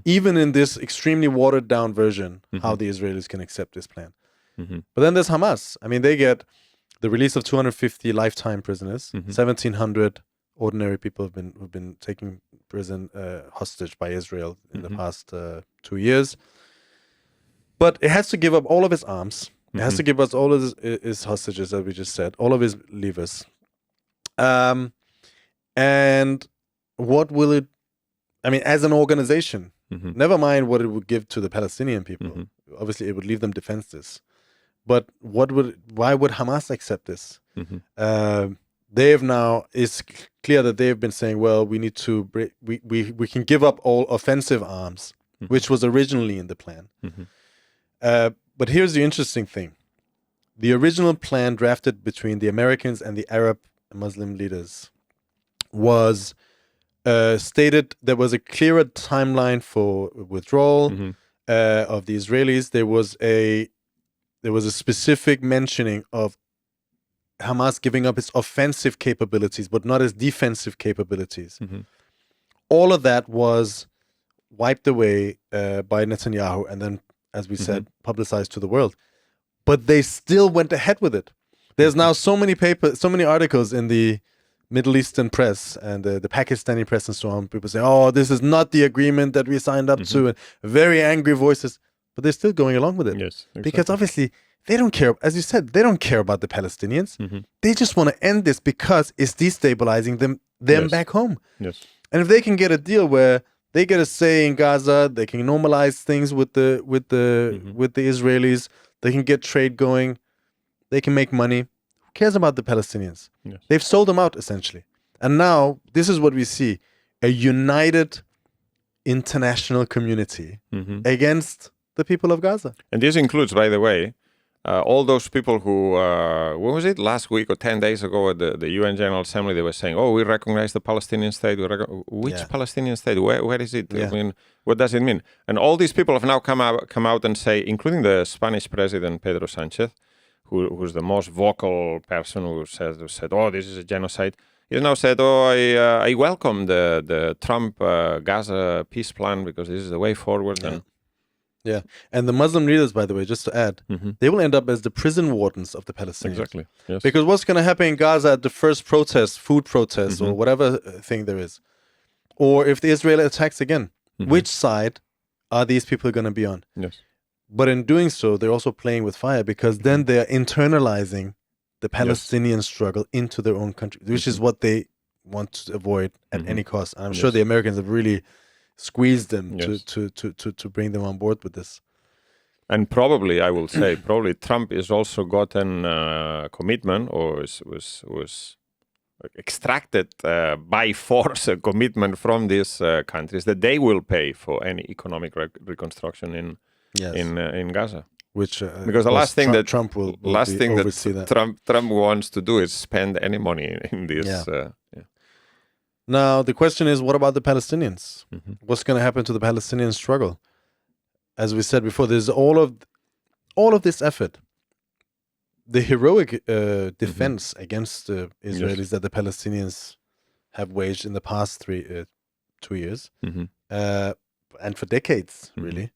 even in this extremely watered down version, how the Israelis can accept this plan. But then there's Hamas. They get the release of 250 lifetime prisoners, 1,700 ordinary people have been taken prison hostage by Israel in the past 2 years. But it has to give up all of its arms. It has to give us all of his hostages, as we just said, all of his levers. And what will it? As an organization, never mind what it would give to the Palestinian people. Obviously, it would leave them defenseless. But why would Hamas accept this? It's clear that they've been saying, well, we need to we can give up all offensive arms, which was originally in the plan. But here's the interesting thing. The original plan drafted between the Americans and the Arab Muslim leaders was stated there was a clearer timeline for withdrawal of the Israelis. There was a specific mentioning of Hamas giving up its offensive capabilities, but not its defensive capabilities. All of that was wiped away by Netanyahu and then, as we said, publicized to the world. But they still went ahead with it. There's now so many articles in the Middle Eastern press and the Pakistani press and so on. People say, oh, this is not the agreement that we signed up to, and very angry voices. But they're still going along with it. Yes, exactly. Because obviously, they don't care, as you said, they don't care about the Palestinians. They just want to end this because it's destabilizing them back home. Yes. And if they can get a deal where they get a say in Gaza, they can normalize things with the Israelis, they can get trade going, they can make money. Who cares about the Palestinians? Yes. They've sold them out, essentially. And now, this is what we see. A united international community against the people of Gaza. And this includes, by the way, all those people who, what was it, last week or 10 days ago at the UN General Assembly, they were saying, oh, we recognize the Palestinian state. Which Palestinian state? Where is it? Yeah. What does it mean? And all these people have now come out and say, including the Spanish president, Pedro Sanchez, who's the most vocal person who said, oh, this is a genocide. He's now said, oh, I welcome the Trump Gaza peace plan because this is the way forward. Yeah, and the Muslim leaders, by the way, just to add, they will end up as the prison wardens of the Palestinians. Exactly. Yes. Because what's going to happen in Gaza at the first protest, food protest, or whatever thing there is, or if the Israel attacks again, which side are these people going to be on? Yes. But in doing so, they're also playing with fire because then they're internalizing the Palestinian struggle into their own country, which is what they want to avoid at any cost. And I'm sure the Americans have really squeeze them to bring them on board with this. And probably, I will say, Trump has also gotten a commitment or was extracted by force a commitment from these countries that they will pay for any economic reconstruction in Gaza. Which because the last thing that Trump will oversee that. Trump wants to do is spend any money in this. Now, the question is, what about the Palestinians? What's going to happen to the Palestinian struggle? As we said before, there's all of all of this effort, the heroic defense against the Israelis that the Palestinians have waged in the past 2 years, and for decades, really,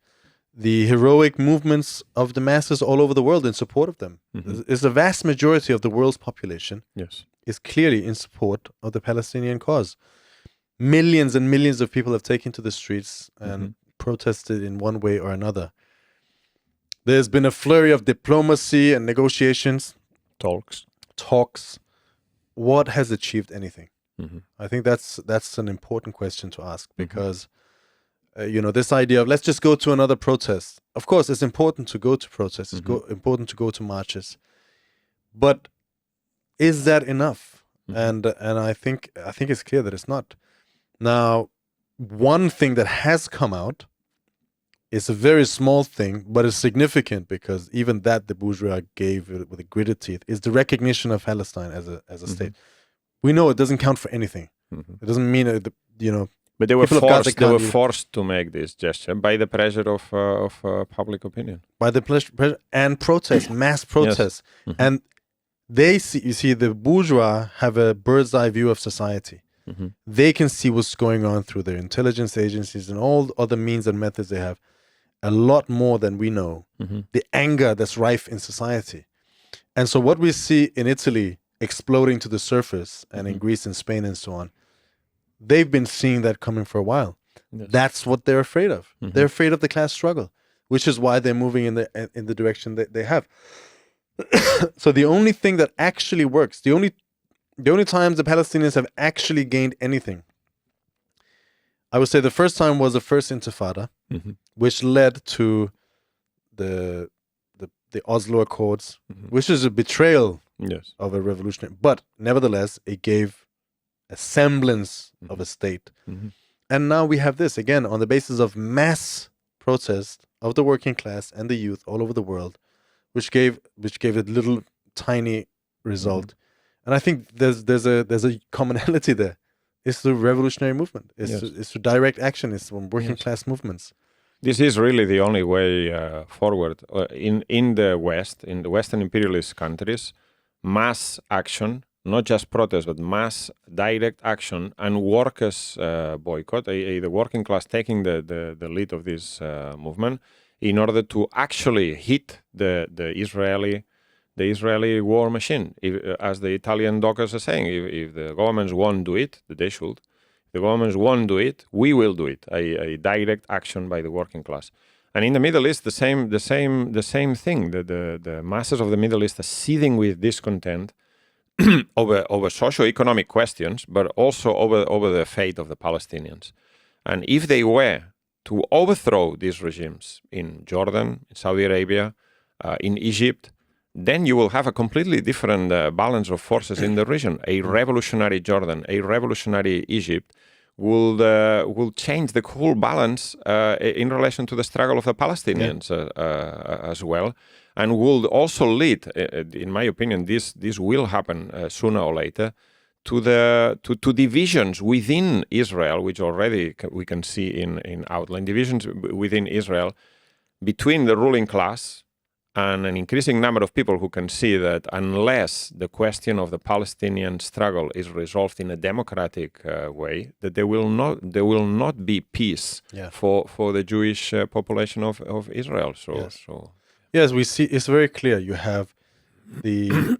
the heroic movements of the masses all over the world in support of them. Is the vast majority of the world's population is clearly in support of the Palestinian cause. Millions and millions of people have taken to the streets and protested in one way or another. There's been a flurry of diplomacy and negotiations. Talks. What has achieved anything? I think that's an important question to ask, because this idea of let's just go to another protest. Of course, it's important to go to protests. It's important to go to marches, but is that enough? And I think it's clear that it's not. Now, one thing that has come out is a very small thing, but it's significant, because even that the bourgeois gave it with a gritted teeth, is the recognition of Palestine as a state. We know it doesn't count for anything. It doesn't mean But they were forced to make this gesture by the pressure of public opinion, by the pressure and protest, mass protests, and they see. You see, the bourgeois have a bird's eye view of society. They can see what's going on through their intelligence agencies and all other means and methods they have, a lot more than we know. The anger that's rife in society, and so what we see in Italy exploding to the surface, and in Greece and Spain and so on, they've been seeing that coming for a while. That's what they're afraid of. They're afraid of the class struggle, which is why they're moving in the direction that they have. So the only thing that actually works, the only times the Palestinians have actually gained anything, I would say the first time was the first Intifada, which led to the Oslo Accords, which is a betrayal of a revolutionary. But nevertheless, it gave a semblance of a state. And now we have this, again, on the basis of mass protest of the working class and the youth all over the world, which gave a little tiny result. And I think there's a commonality there. It's the revolutionary movement. It's the direct action. It's from working class movements. This is really the only way forward. In the West, in the Western imperialist countries, mass action, not just protest, but mass direct action and workers' boycott, the working class taking the lead of this movement in order to actually hit the Israeli war machine. As the Italian dockers are saying, if the governments won't do it, they should. If the governments won't do it, we will do it. A direct action by the working class. And in the Middle East, the same thing. The masses of the Middle East are seething with discontent over socio-economic questions, but also over the fate of the Palestinians. And if they were to overthrow these regimes in Jordan, in Saudi Arabia, in Egypt, then you will have a completely different balance of forces in the region. A revolutionary Jordan, a revolutionary Egypt will change the whole balance in relation to the struggle of the Palestinians as well, and will also lead, in my opinion, this will happen sooner or later, to divisions within Israel, which already we can see in outline, divisions within Israel between the ruling class and an increasing number of people who can see that unless the question of the Palestinian struggle is resolved in a democratic way, that there will not be peace for the Jewish population of Israel. Yes, we see it's very clear. You have the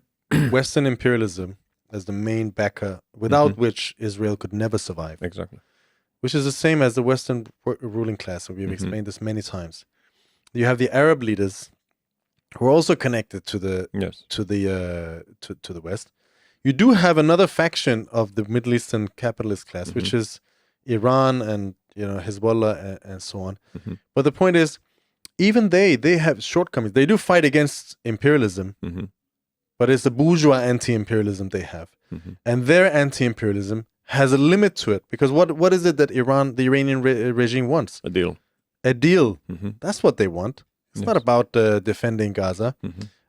Western imperialism as the main backer, without which Israel could never survive. Exactly. Which is the same as the Western ruling class. We've explained this many times. You have the Arab leaders who are also connected to the West. You do have another faction of the Middle Eastern capitalist class, which is Iran and Hezbollah and so on. But the point is, even they have shortcomings. They do fight against imperialism, but it's the bourgeois anti-imperialism they have, and their anti-imperialism has a limit to it, because what is it that the Iranian regime wants? A deal. A deal. That's what they want. It's not about defending Gaza.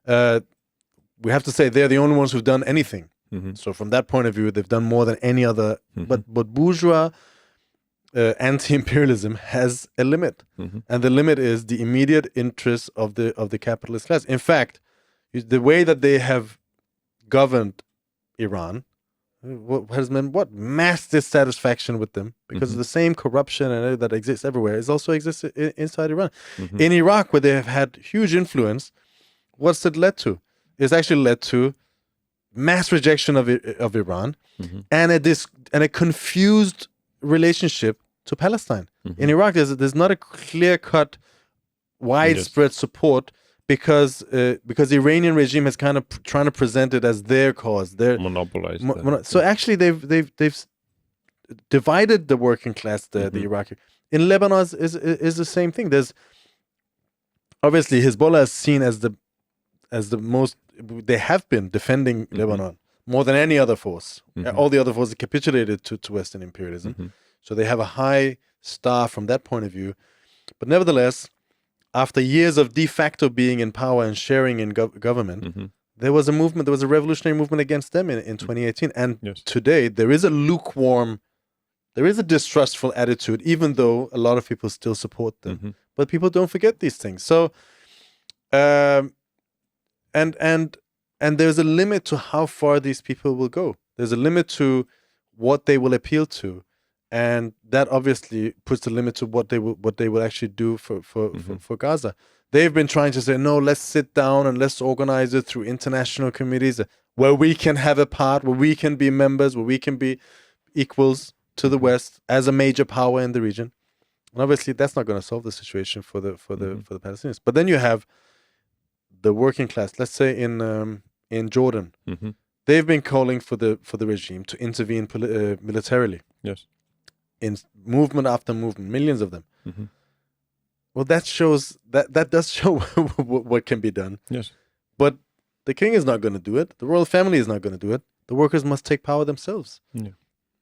We have to say they're the only ones who've done anything. So from that point of view, they've done more than any other. But bourgeois anti-imperialism has a limit, and the limit is the immediate interests of the capitalist class. In fact, the way that they have governed Iran has meant mass dissatisfaction with them, because of the same corruption and that exists everywhere also exists inside Iran. In Iraq, where they have had huge influence, what's it led to? It's actually led to mass rejection of Iran and a confused relationship to Palestine. In Iraq, there's not a clear-cut, widespread support, because the Iranian regime has kind of trying to present it as their cause, their monopolized. So actually, they've divided the working class, the Iraqi. In Lebanon is the same thing. There's obviously Hezbollah is seen as the most. They have been defending Lebanon more than any other force. All the other forces capitulated to Western imperialism, so they have a high star from that point of view. But nevertheless, after years of de facto being in power and sharing in government, there was a movement. There was a revolutionary movement against them in 2018. And today there is a lukewarm, there is a distrustful attitude, even though a lot of people still support them. But people don't forget these things. So, and there's a limit to how far these people will go. There's a limit to what they will appeal to. And that obviously puts a limit to what they will actually do for Gaza. They've been trying to say, no, let's sit down and let's organize it through international committees where we can have a part, where we can be members, where we can be equals to the West as a major power in the region. And obviously, that's not going to solve the situation for the Palestinians. But then you have the working class. Let's say in Jordan, they've been calling for the regime to intervene militarily. Yes. In movement after movement, millions of them. Well, that shows that does show what can be done. Yes. But the king is not going to do it. The royal family is not going to do it. The workers must take power themselves. Yeah.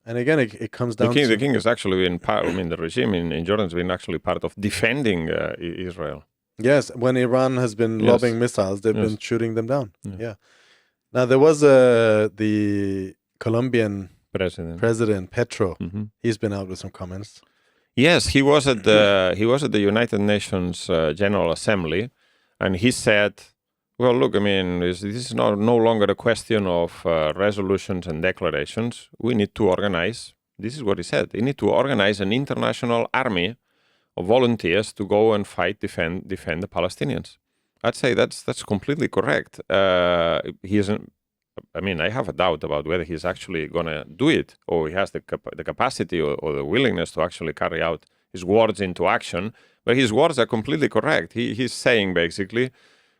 And again, it comes down to... The king has actually been part, the regime in Jordan has been actually part of defending Israel. Yes, when Iran has been lobbing missiles, they've been shooting them down. Yeah. Now, there was the Colombian President Petro. He's been out with some comments. Yes, he was at the United Nations General Assembly, and he said, "Well, look, this is no longer a question of resolutions and declarations. We need to organize." This is what he said. "We need to organize an international army of volunteers to go and defend the Palestinians." I'd say that's completely correct. He isn't. I have a doubt about whether he's actually going to do it, or he has the capacity or the willingness to actually carry out his words into action. But his words are completely correct. He's saying basically,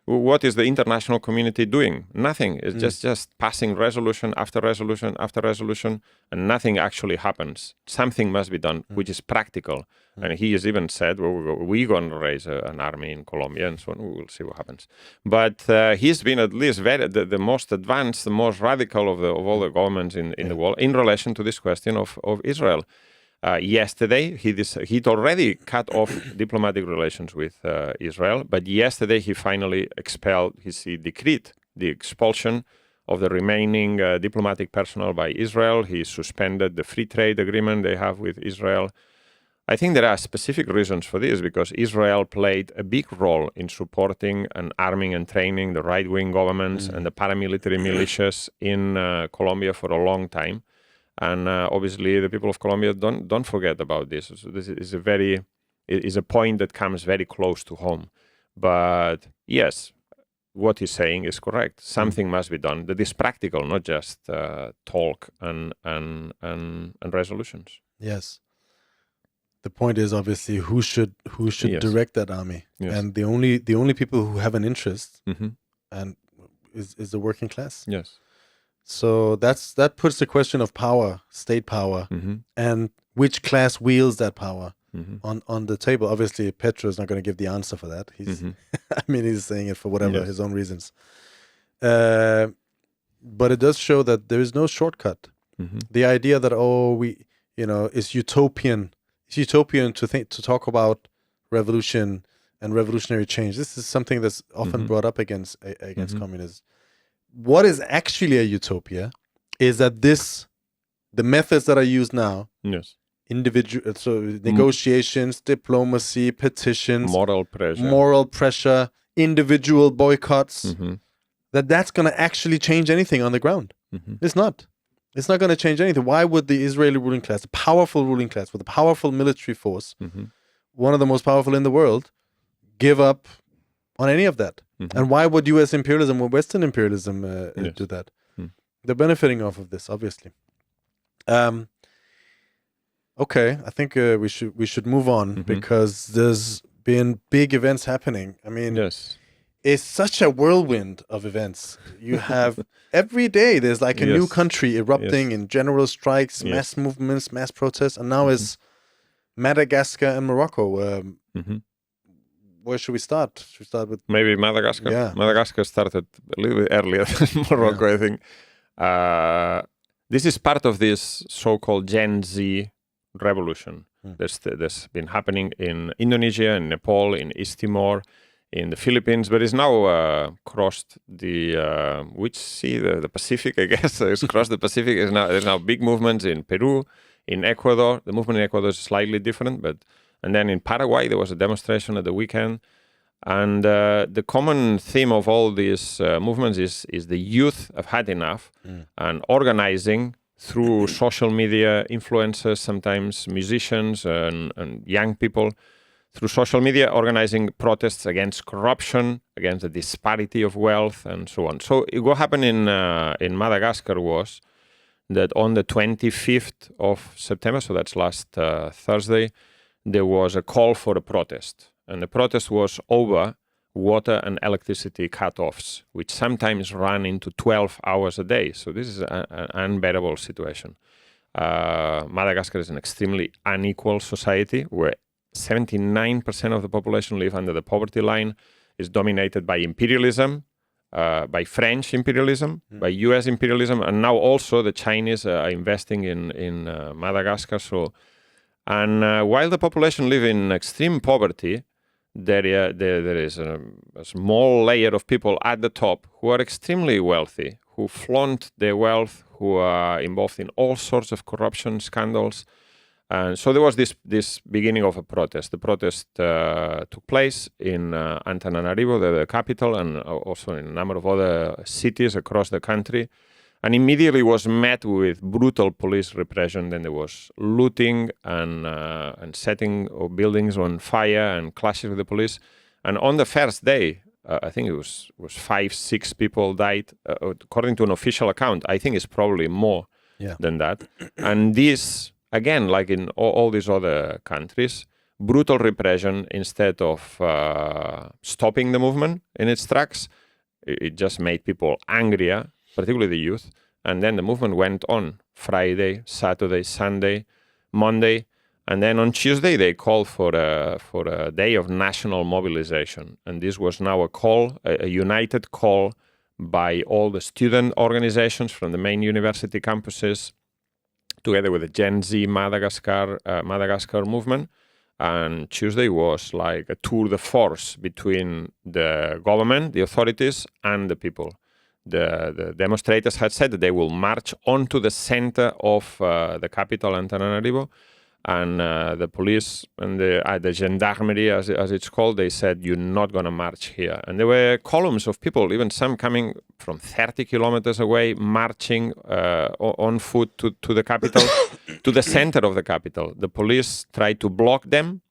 what is the international community doing? Nothing. It's just passing resolution after resolution after resolution, and nothing actually happens. Something must be done, which is practical. And he has even said, we're going to raise an army in Colombia and so on. We will see what happens. But he's been at least the most advanced, the most radical of all the governments in the world in relation to this question of Israel. Yesterday, he'd already cut off diplomatic relations with Israel, but yesterday he finally he decreed the expulsion of the remaining diplomatic personnel by Israel. He suspended the free trade agreement they have with Israel. I think there are specific reasons for this, because Israel played a big role in supporting and arming and training the right-wing governments and the paramilitary militias in Colombia for a long time. And obviously, the people of Colombia don't forget about this. So this is a point that comes very close to home. But yes, what he's saying is correct. Something must be done that is practical, not just talk and resolutions. Yes. The point is obviously who should direct that army, and the only people who have an interest and is the working class. Yes. So that puts the question of power, state power, and which class wields that power on the table. Obviously, Petro is not going to give the answer for that. He's, he's saying it for whatever his own reasons. But it does show that there is no shortcut. The idea that it's utopian. It's utopian to talk about revolution and revolutionary change. This is something that's often brought up against communism. What is actually a utopia is that the methods that are used now individual, so negotiations, diplomacy, petitions, moral pressure, individual boycotts, that's going to actually change anything on the ground. It's not. It's not going to change anything. Why would the Israeli ruling class, the powerful ruling class with a powerful military force, one of the most powerful in the world, give up on any of that? And why would U.S. imperialism or Western imperialism do that? They're benefiting off of this, obviously. Okay, I think we should move on because there's been big events happening. I mean, it's such a whirlwind of events. You have every day there's like a new country erupting in general strikes, mass movements, mass protests, and now it's Madagascar and Morocco. Where should we start? Should we start with maybe Madagascar? Yeah. Madagascar started a little bit earlier than Morocco, I think. This is part of this so-called Gen Z revolution. There's been happening in Indonesia, in Nepal, in East Timor, in the Philippines, but it's now crossed the which sea? The Pacific, I guess. It's crossed the Pacific. There's now big movements in Peru, in Ecuador. The movement in Ecuador is slightly different, and then in Paraguay there was a demonstration at the weekend. And the common theme of all these movements is the youth have had enough, and organizing through social media influencers, sometimes musicians and young people, through social media, organizing protests against corruption, against the disparity of wealth, and so on. So what happened in Madagascar was that on the 25th of September, so that's last Thursday, there was a call for a protest. And the protest was over water and electricity cutoffs, which sometimes run into 12 hours a day. So this is an unbearable situation. Madagascar is an extremely unequal society where 79% of the population live under the poverty line, is dominated by imperialism, by French imperialism, by US imperialism, and now also the Chinese are investing in Madagascar. While the population live in extreme poverty, there is a small layer of people at the top who are extremely wealthy, who flaunt their wealth, who are involved in all sorts of corruption scandals. And so there was this beginning of a protest. The protest took place in Antananarivo, the capital, and also in a number of other cities across the country. And immediately was met with brutal police repression. Then there was looting and setting of buildings on fire and clashes with the police. And on the first day, I think it was 5-6 people died, according to an official account. I think it's probably more than that. And this, again, like in all these other countries, brutal repression instead of stopping the movement in its tracks, it just made people angrier, particularly the youth. And then the movement went on Friday, Saturday, Sunday, Monday. And then on Tuesday, they called for a day of national mobilization. And this was now a united call by all the student organizations from the main university campuses, together with the Gen Z Madagascar movement. And Tuesday was like a tour de force between the government, the authorities, and the people. The demonstrators had said that they will march onto the center of the capital, Antananarivo, and the police and the gendarmerie, as it's called, they said, you're not going to march here. And there were columns of people, even some coming from 30 kilometers away, marching on foot to the capital, to the center of the capital. The police tried to block them.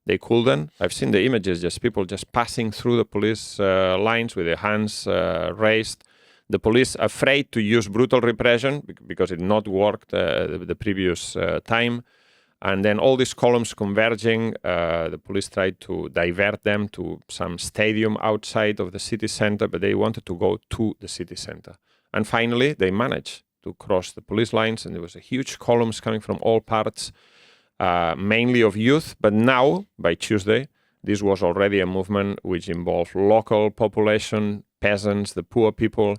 They couldn't. I've seen the images, just people just passing through the police lines with their hands raised. The police afraid to use brutal repression because it not worked the previous time. And then all these columns converging, the police tried to divert them to some stadium outside of the city center, but they wanted to go to the city center. And finally, they managed to cross the police lines, and there was a huge columns coming from all parts, mainly of youth. But now, by Tuesday, this was already a movement which involved local population, peasants, the poor people,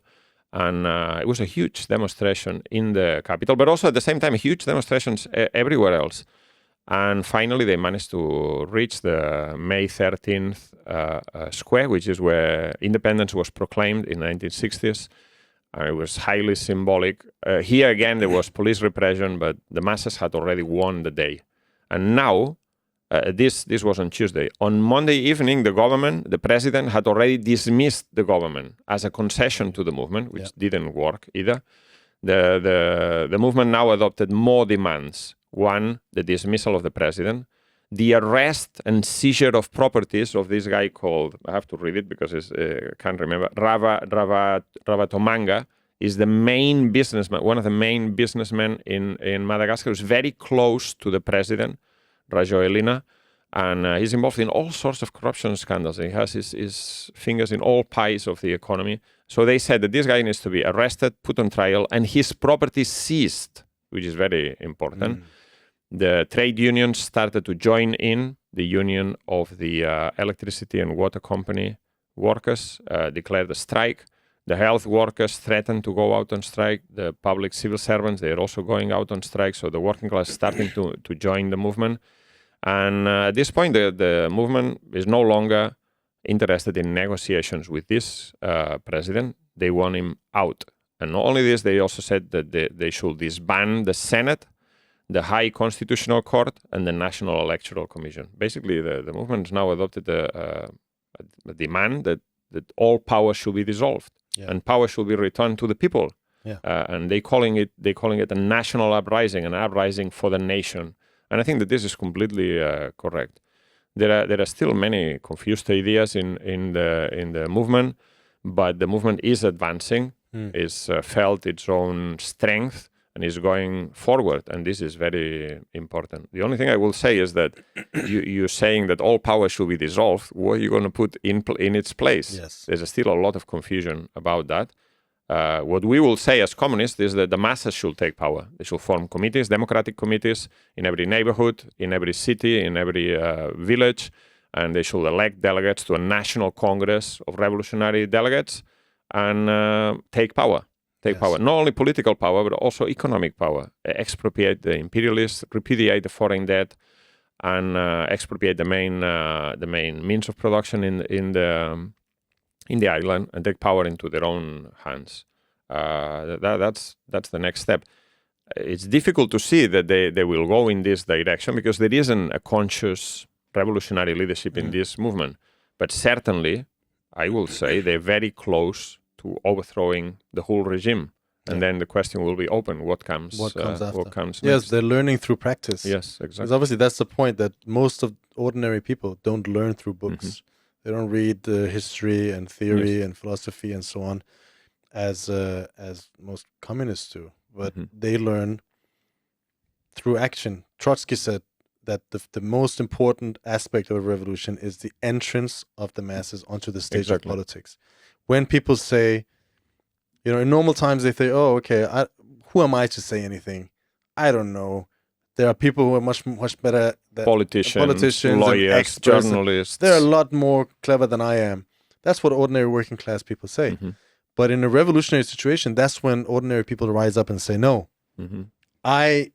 and it was a huge demonstration in the capital, but also at the same time, huge demonstrations everywhere else. And finally, they managed to reach the May 13th square, which is where independence was proclaimed in the 1960s. It was highly symbolic. Here again, there was police repression, but the masses had already won the day. And now, this was on Tuesday. On Monday evening, the president had already dismissed the government as a concession to the movement, which didn't work either. The movement now adopted more demands. One, the dismissal of the president, the arrest and seizure of properties of this guy called, I have to read it because I can't remember, Ravatomanga, is the main businessman, one of the main businessmen in Madagascar, who's very close to the president, Rajoelina, and he's involved in all sorts of corruption scandals. He has his fingers in all pies of the economy. So they said that this guy needs to be arrested, put on trial, and his property seized, which is very important. The trade unions started to join in. The union of the electricity and water company workers declared a strike. The health workers threatened to go out on strike. The public civil servants, they're also going out on strike. So the working class is starting to join the movement. And at this point, the movement is no longer interested in negotiations with this president. They want him out. And not only this, they also said that they should disband the Senate, the High Constitutional Court, and the National Electoral Commission. Basically, the movement has now adopted a demand that all power should be dissolved and power should be returned to the people. And they calling it a national uprising, an uprising for the nation. And I think that this is completely correct. There are still many confused ideas in the movement, but the movement is advancing, is felt its own strength, and is going forward. And this is very important. The only thing I will say is that you're saying that all power should be dissolved. What are you going to put in its place? Yes. There's still a lot of confusion about that. What we will say as communists is that the masses should take power. They should form committees, democratic committees, in every neighborhood, in every city, in every village, and they should elect delegates to a national congress of revolutionary delegates and take power. Take power. Not only political power, but also economic power. Expropriate the imperialists, repudiate the foreign debt, and expropriate the main means of production in the island, and take power into their own hands. That's the next step. It's difficult to see that they will go in this direction because there isn't a conscious revolutionary leadership in this movement. But certainly, I will say they're very close to overthrowing the whole regime. And then the question will be open. What comes after? What comes next? Yes, they're learning through practice. Yes, exactly. Because obviously that's the point, that most of ordinary people don't learn through books. They don't read history and theory and philosophy and so on as most communists do. But they learn through action. Trotsky said that the most important aspect of a revolution is the entrance of the masses onto the stage of politics. When people say, in normal times they say, oh, okay, who am I to say anything? I don't know. There are people who are much better. Politicians, lawyers, experts, journalists. They're a lot more clever than I am. That's what ordinary working class people say. But in a revolutionary situation, that's when ordinary people rise up and say, no, I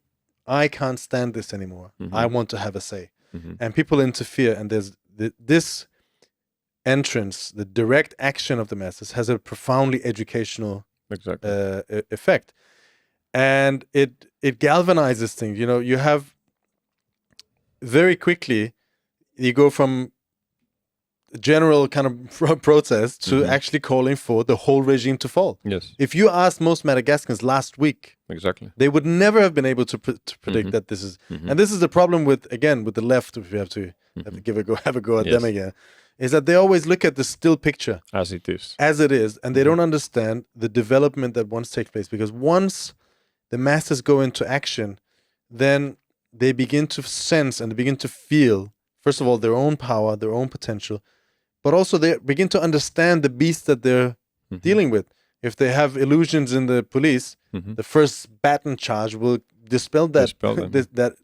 can't stand this anymore. I want to have a say. And people interfere. And there's this entrance, the direct action of the masses has a profoundly educational effect. And it galvanizes things. You have very quickly, you go from general kind of protest to actually calling for the whole regime to fall. Yes. If you asked most Madagascans last week, they would never have been able to predict that this is. And this is the problem with the left, if we have to have a go at them again, is that they always look at the still picture. As it is. And they don't understand the development that once takes place. Because once the masses go into action, then they begin to sense and they begin to feel, first of all, their own power, their own potential, but also they begin to understand the beast that they're dealing with. If they have illusions in the police, the first baton charge will dispel that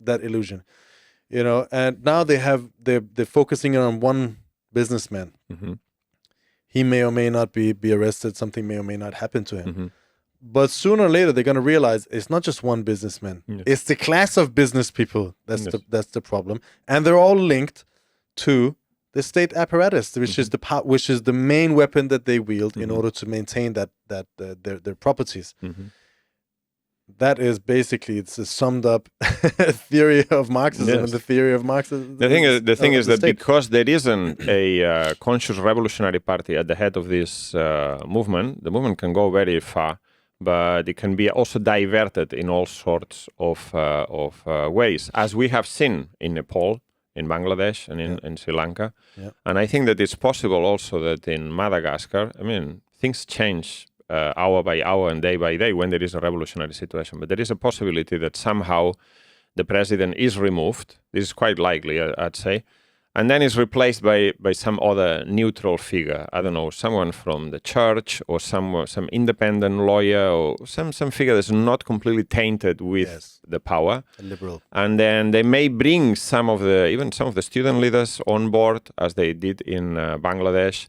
that illusion. And now they're focusing on one businessman. He may or may not be arrested. Something may or may not happen to him. But sooner or later, they're going to realize it's not just one businessman. It's the class of business people that's the problem, and they're all linked to the state apparatus, which is the main weapon that they wield in order to maintain their properties. that is basically, it's a summed up theory of Marxism and the theory of Marxism. The thing is that because there isn't a conscious revolutionary party at the head of this movement, the movement can go very far, but it can be also diverted in all sorts of ways, as we have seen in Nepal, in Bangladesh, and in Sri Lanka. Yeah. And I think that it's possible also that in Madagascar, I mean, things change hour by hour and day by day when there is a revolutionary situation. But there is a possibility that somehow the president is removed. This is quite likely, I'd say. And then is replaced by some other neutral figure. I don't know, someone from the church or some independent lawyer or some figure that's not completely tainted with the power. A liberal. And then they may bring some of the student leaders on board, as they did in Bangladesh.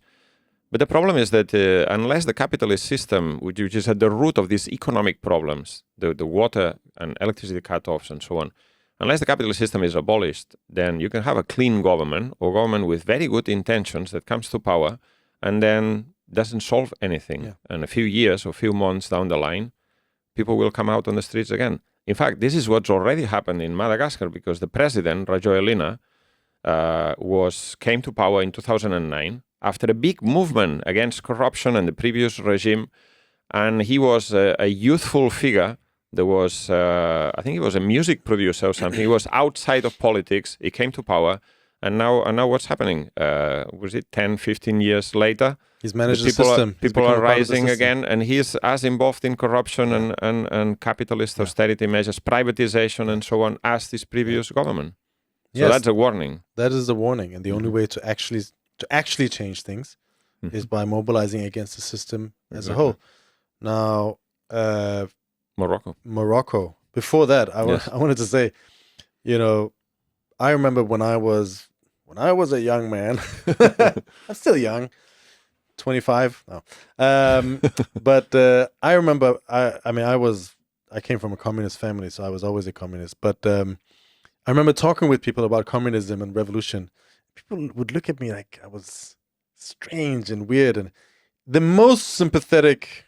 But the problem is that unless the capitalist system, which is at the root of these economic problems, the water and electricity cutoffs and so on, unless the capitalist system is abolished, then you can have a clean government or government with very good intentions that comes to power and then doesn't solve anything. Yeah. And a few years or a few months down the line, people will come out on the streets again. In fact, this is what's already happened in Madagascar because the president, Rajoelina, came to power in 2009 after a big movement against corruption and the previous regime. And he was a youthful figure. There was, I think he was a music producer or something. He was outside of politics. He came to power. And now what's happening? Was it 10, 15 years later? He's managed the system. People are rising again, and he's as involved in corruption and capitalist austerity measures, privatization and so on, as this previous government. So that's a warning. That is a warning. And the only way to actually change things is by mobilizing against the system as a whole. Now, Morocco. Before that, I wanted to say, I remember when I was a young man. I'm still young, 25. No, but I remember. I came from a communist family, so I was always a communist. But I remember talking with people about communism and revolution. People would look at me like I was strange and weird. And the most sympathetic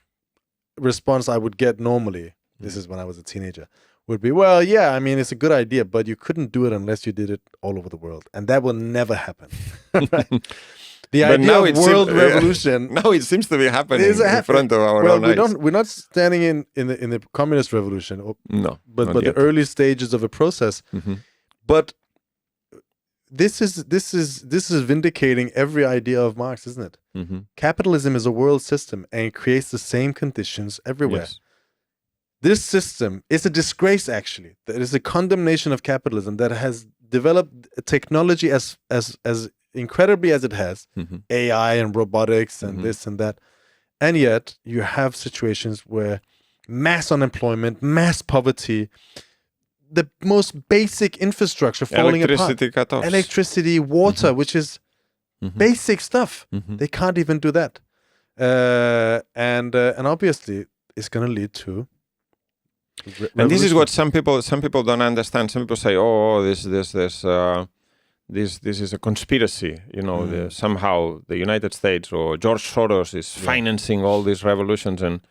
response I would get normally, this is when I was a teenager, would be, well, yeah, I mean, it's a good idea, but you couldn't do it unless you did it all over the world. And that will never happen. Right? The idea of world revolution. Now it seems to be happening in front of our own eyes. We're not standing in the communist revolution. But the early stages of a process. Mm-hmm. But this is vindicating every idea of Marx, isn't it? Mm-hmm. Capitalism is a world system and it creates the same conditions everywhere. Yes. This system is a disgrace, actually. It is a condemnation of capitalism that has developed technology as incredibly as it has, AI and robotics and this and that. And yet you have situations where mass unemployment, mass poverty, the most basic infrastructure falling apart. Cutoffs. Electricity, water, which is basic stuff. They can't even do that. And obviously it's going to lead to and this is what some people don't understand. Some people say, "Oh, this is a conspiracy." Somehow the United States or George Soros is financing all these revolutions, and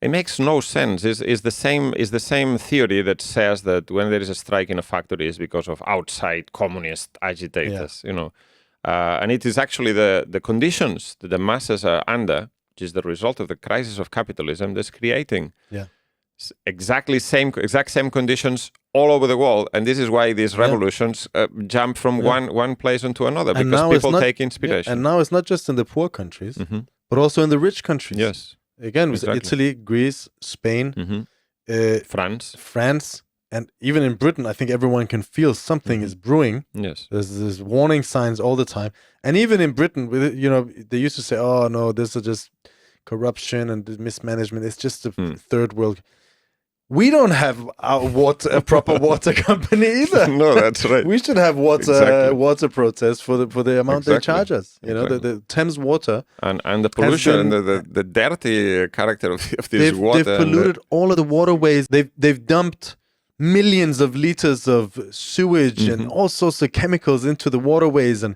it makes no sense. It's the same theory that says that when there is a strike in a factory, it's because of outside communist agitators. And it is actually the conditions that the masses are under, which is the result of the crisis of capitalism, that's creating. Exact same conditions all over the world, and this is why these revolutions jump from one place into another, because people take inspiration. And now it's not just in the poor countries, but also in the rich countries. Yes, again, with Italy, Greece, Spain, France, and even in Britain. I think everyone can feel something is brewing. Yes, there's warning signs all the time, and even in Britain, they used to say, "Oh no, this is just corruption and mismanagement. It's just a third world." We don't have a proper water company either. No, that's right. We should have water protests for the amount they charge us. The Thames water and the pollution and the dirty character of this water. They've polluted all of the waterways. They've dumped millions of liters of sewage and all sorts of chemicals into the waterways, and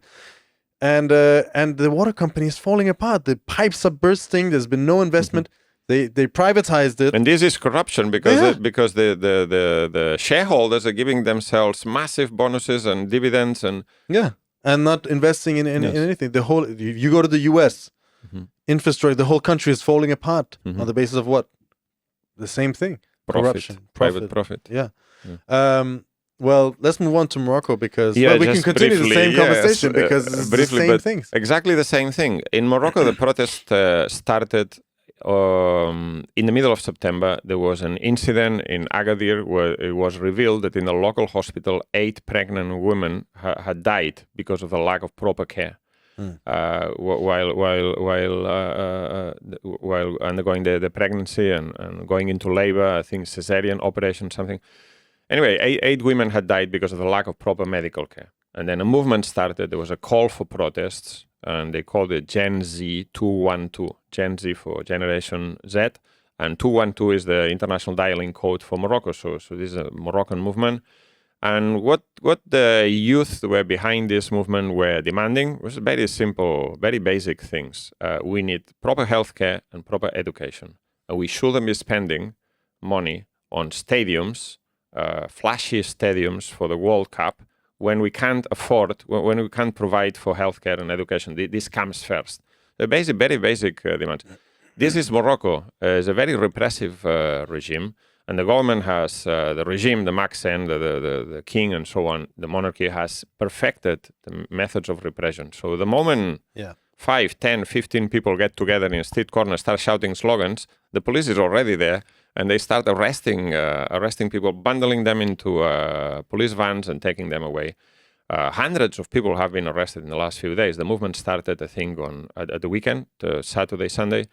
the water company is falling apart. The pipes are bursting. There's been no investment. They privatized it. And this is corruption because the shareholders are giving themselves massive bonuses and dividends and not investing in anything. The whole you go to the U.S. infrastructure, the whole country is falling apart on the basis of what? The same thing. Corruption, private profit. Yeah. Well, let's move on to Morocco because we can continue the same conversation because it's briefly, the same things. Exactly the same thing. In Morocco, the protest started in the middle of September. There was an incident in Agadir where it was revealed that in a local hospital, 8 pregnant women had died because of the lack of proper care. While undergoing the pregnancy and going into labor, I think cesarean operation, something. Anyway, 8 women had died because of the lack of proper medical care. And then a movement started. There was a call for protests, and they called it Gen Z 212. Gen Z for Generation Z, and 212 is the international dialing code for Morocco. So this is a Moroccan movement. And what the youth were behind this movement were demanding was very simple, very basic things. We need proper healthcare and proper education. We shouldn't be spending money on stadiums, flashy stadiums for the World Cup when we can't afford, when we can't provide for healthcare and education. This comes first. The very basic demand. This is Morocco. It's a very repressive regime. And the government has, the regime, the Maxen, the king and so on, the monarchy has perfected the methods of repression. So the moment 5, 10, 15 people get together in a street corner, start shouting slogans, the police is already there and they start arresting people, bundling them into police vans and taking them away. Hundreds of people have been arrested in the last few days. The movement started, I think, at the weekend, Saturday, Sunday.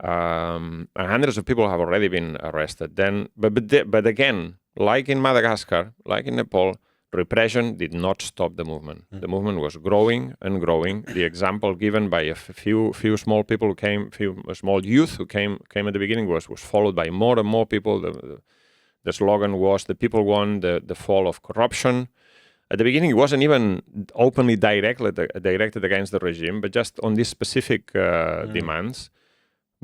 And hundreds of people have already been arrested. But again, like in Madagascar, like in Nepal, repression did not stop the movement. The movement was growing and growing. The example given by a few small people who came, small youth who came at the beginning was followed by more and more people. The slogan was "The people want the fall of corruption." At the beginning, it wasn't even openly directed against the regime, but just on these specific demands.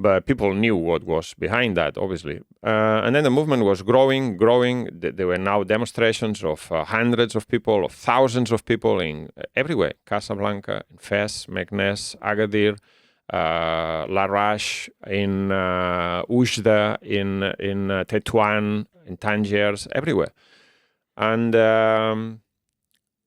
But people knew what was behind that, obviously. And then the movement was growing. There were now demonstrations of hundreds of people, of thousands of people in everywhere. Casablanca, in Fez, Meknes, Agadir, Larache, in Oujda, in Tétouan, in Tangiers, everywhere. And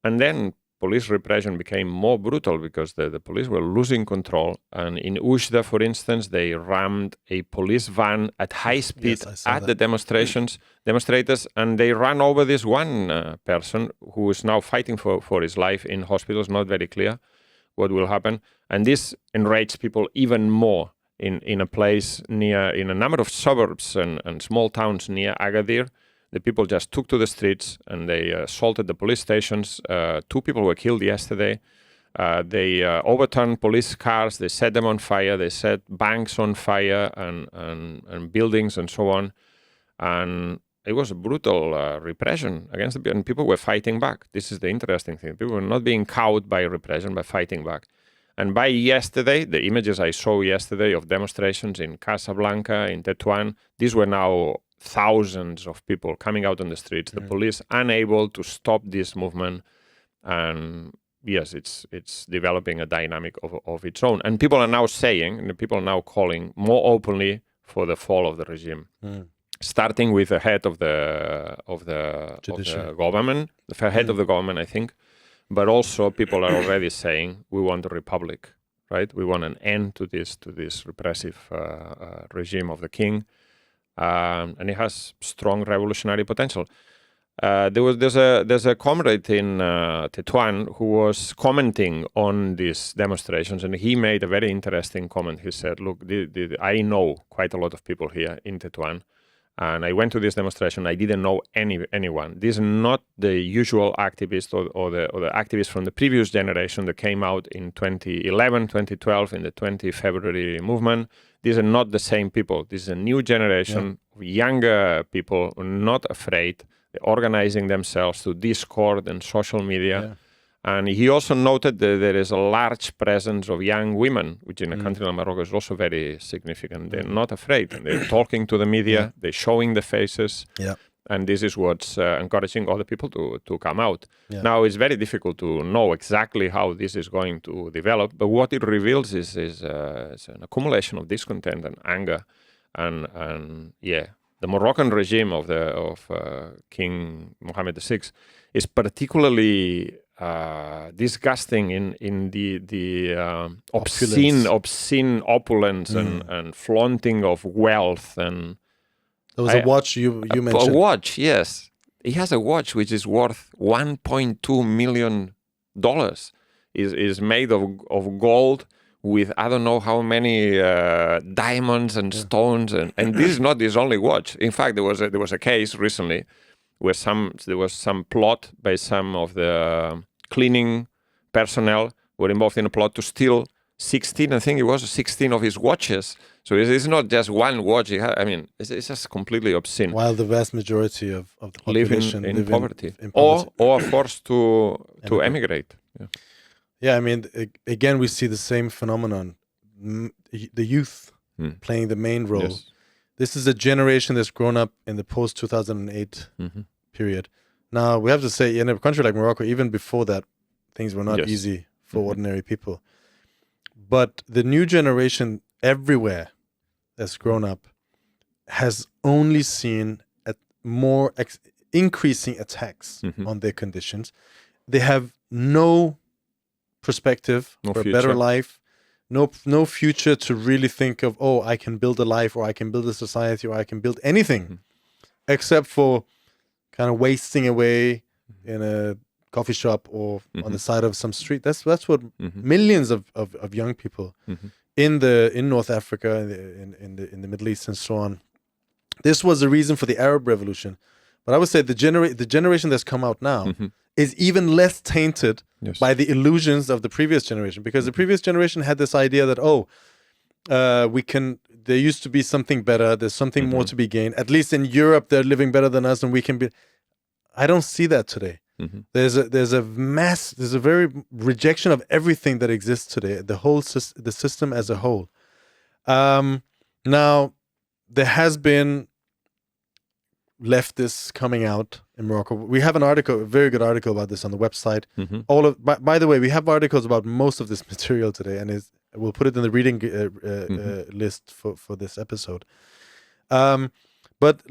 then police repression became more brutal because the police were losing control. And in Oujda, for instance, they rammed a police van at high speed at the demonstrators, and they ran over this one person who is now fighting for his life in hospitals. Not very clear what will happen. And this enraged people even more in a place in a number of suburbs and small towns near Agadir. The people just took to the streets and they assaulted the police stations. 2 people were killed yesterday. They overturned police cars. They set them on fire. They set banks on fire and buildings and so on. And it was a brutal repression against the people. And people were fighting back. This is the interesting thing. People were not being cowed by repression, but fighting back. And by yesterday, the images I saw yesterday of demonstrations in Casablanca, in Tétouan, these were now thousands of people coming out on the streets, the police unable to stop this movement. And yes, it's developing a dynamic of its own. And people are now saying, and people are now calling more openly for the fall of the regime. Starting with the head of the government, the head of the government, I think. But also people are already saying, we want a republic, right? We want an end to this repressive regime of the king. And it has strong revolutionary potential. There's a comrade in Tétouan who was commenting on these demonstrations, and he made a very interesting comment. He said, look, I know quite a lot of people here in Tétouan, and I went to this demonstration. I didn't know anyone. These are not the usual activists or the activists from the previous generation that came out in 2011, 2012 in the 20 February movement. These are not the same people. This is a new generation of younger people who are not afraid. They're organizing themselves through Discord and social media. And he also noted that there is a large presence of young women, which in a country like Morocco is also very significant. They're not afraid. And they're talking to the media. They're showing the faces. Yeah. And this is what's encouraging other people to come out. Yeah. Now, it's very difficult to know exactly how this is going to develop, but what it reveals is an accumulation of discontent and anger. And the Moroccan regime of King Mohammed VI is particularly disgusting in the obscene opulence and flaunting of wealth. And there was a watch you mentioned. A watch, yes. He has a watch which is worth $1.2 million. Is made of gold with I don't know how many diamonds and stones, and this is not his only watch. In fact, there was a case recently where there was some plot by some of the cleaning personnel were involved in a plot to steal 16 of his watches. So it's not just one watch. It's just completely obscene. While the vast majority of the population live in poverty. Or are forced to emigrate. Yeah, again, we see the same phenomenon. The youth playing the main role. Yes. This is a generation that's grown up in the post-2008 period. Now, we have to say, in a country like Morocco, even before that, things were not easy for ordinary people. But the new generation everywhere that's grown up has only seen more increasing attacks on their conditions. They have no perspective for a better life, no future to really think of, I can build a life, or I can build a society, or I can build anything, except for kind of wasting away in a coffee shop or on the side of some street. That's what millions of young people in North Africa, in the Middle East and so on. This was the reason for the Arab Revolution. But I would say the generation that's come out now is even less tainted by the illusions of the previous generation, because the previous generation had this idea that there used to be something better, there's something more to be gained. At least in Europe, they're living better than us, and we can be. I don't see that today. There's a very rejection of everything that exists today, the system as a whole. Now, there has been leftists coming out in Morocco. We have a very good article about this on the website. By the way, we have articles about most of this material today, and we'll put it in the reading list for this episode. But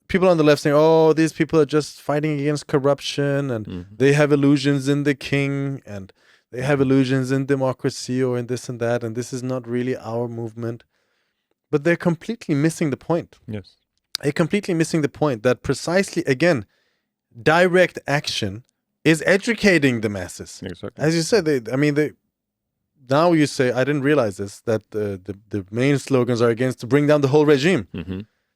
people on the left saying, these people are just fighting against corruption, and they have illusions in the king, and they have illusions in democracy, or in this and that, and this is not really our movement. But they're completely missing the point. Yes. They're completely missing the point that precisely, again, direct action is educating the masses. Exactly. As you said, now you say, I didn't realize this, that the main slogans are against to bring down the whole regime.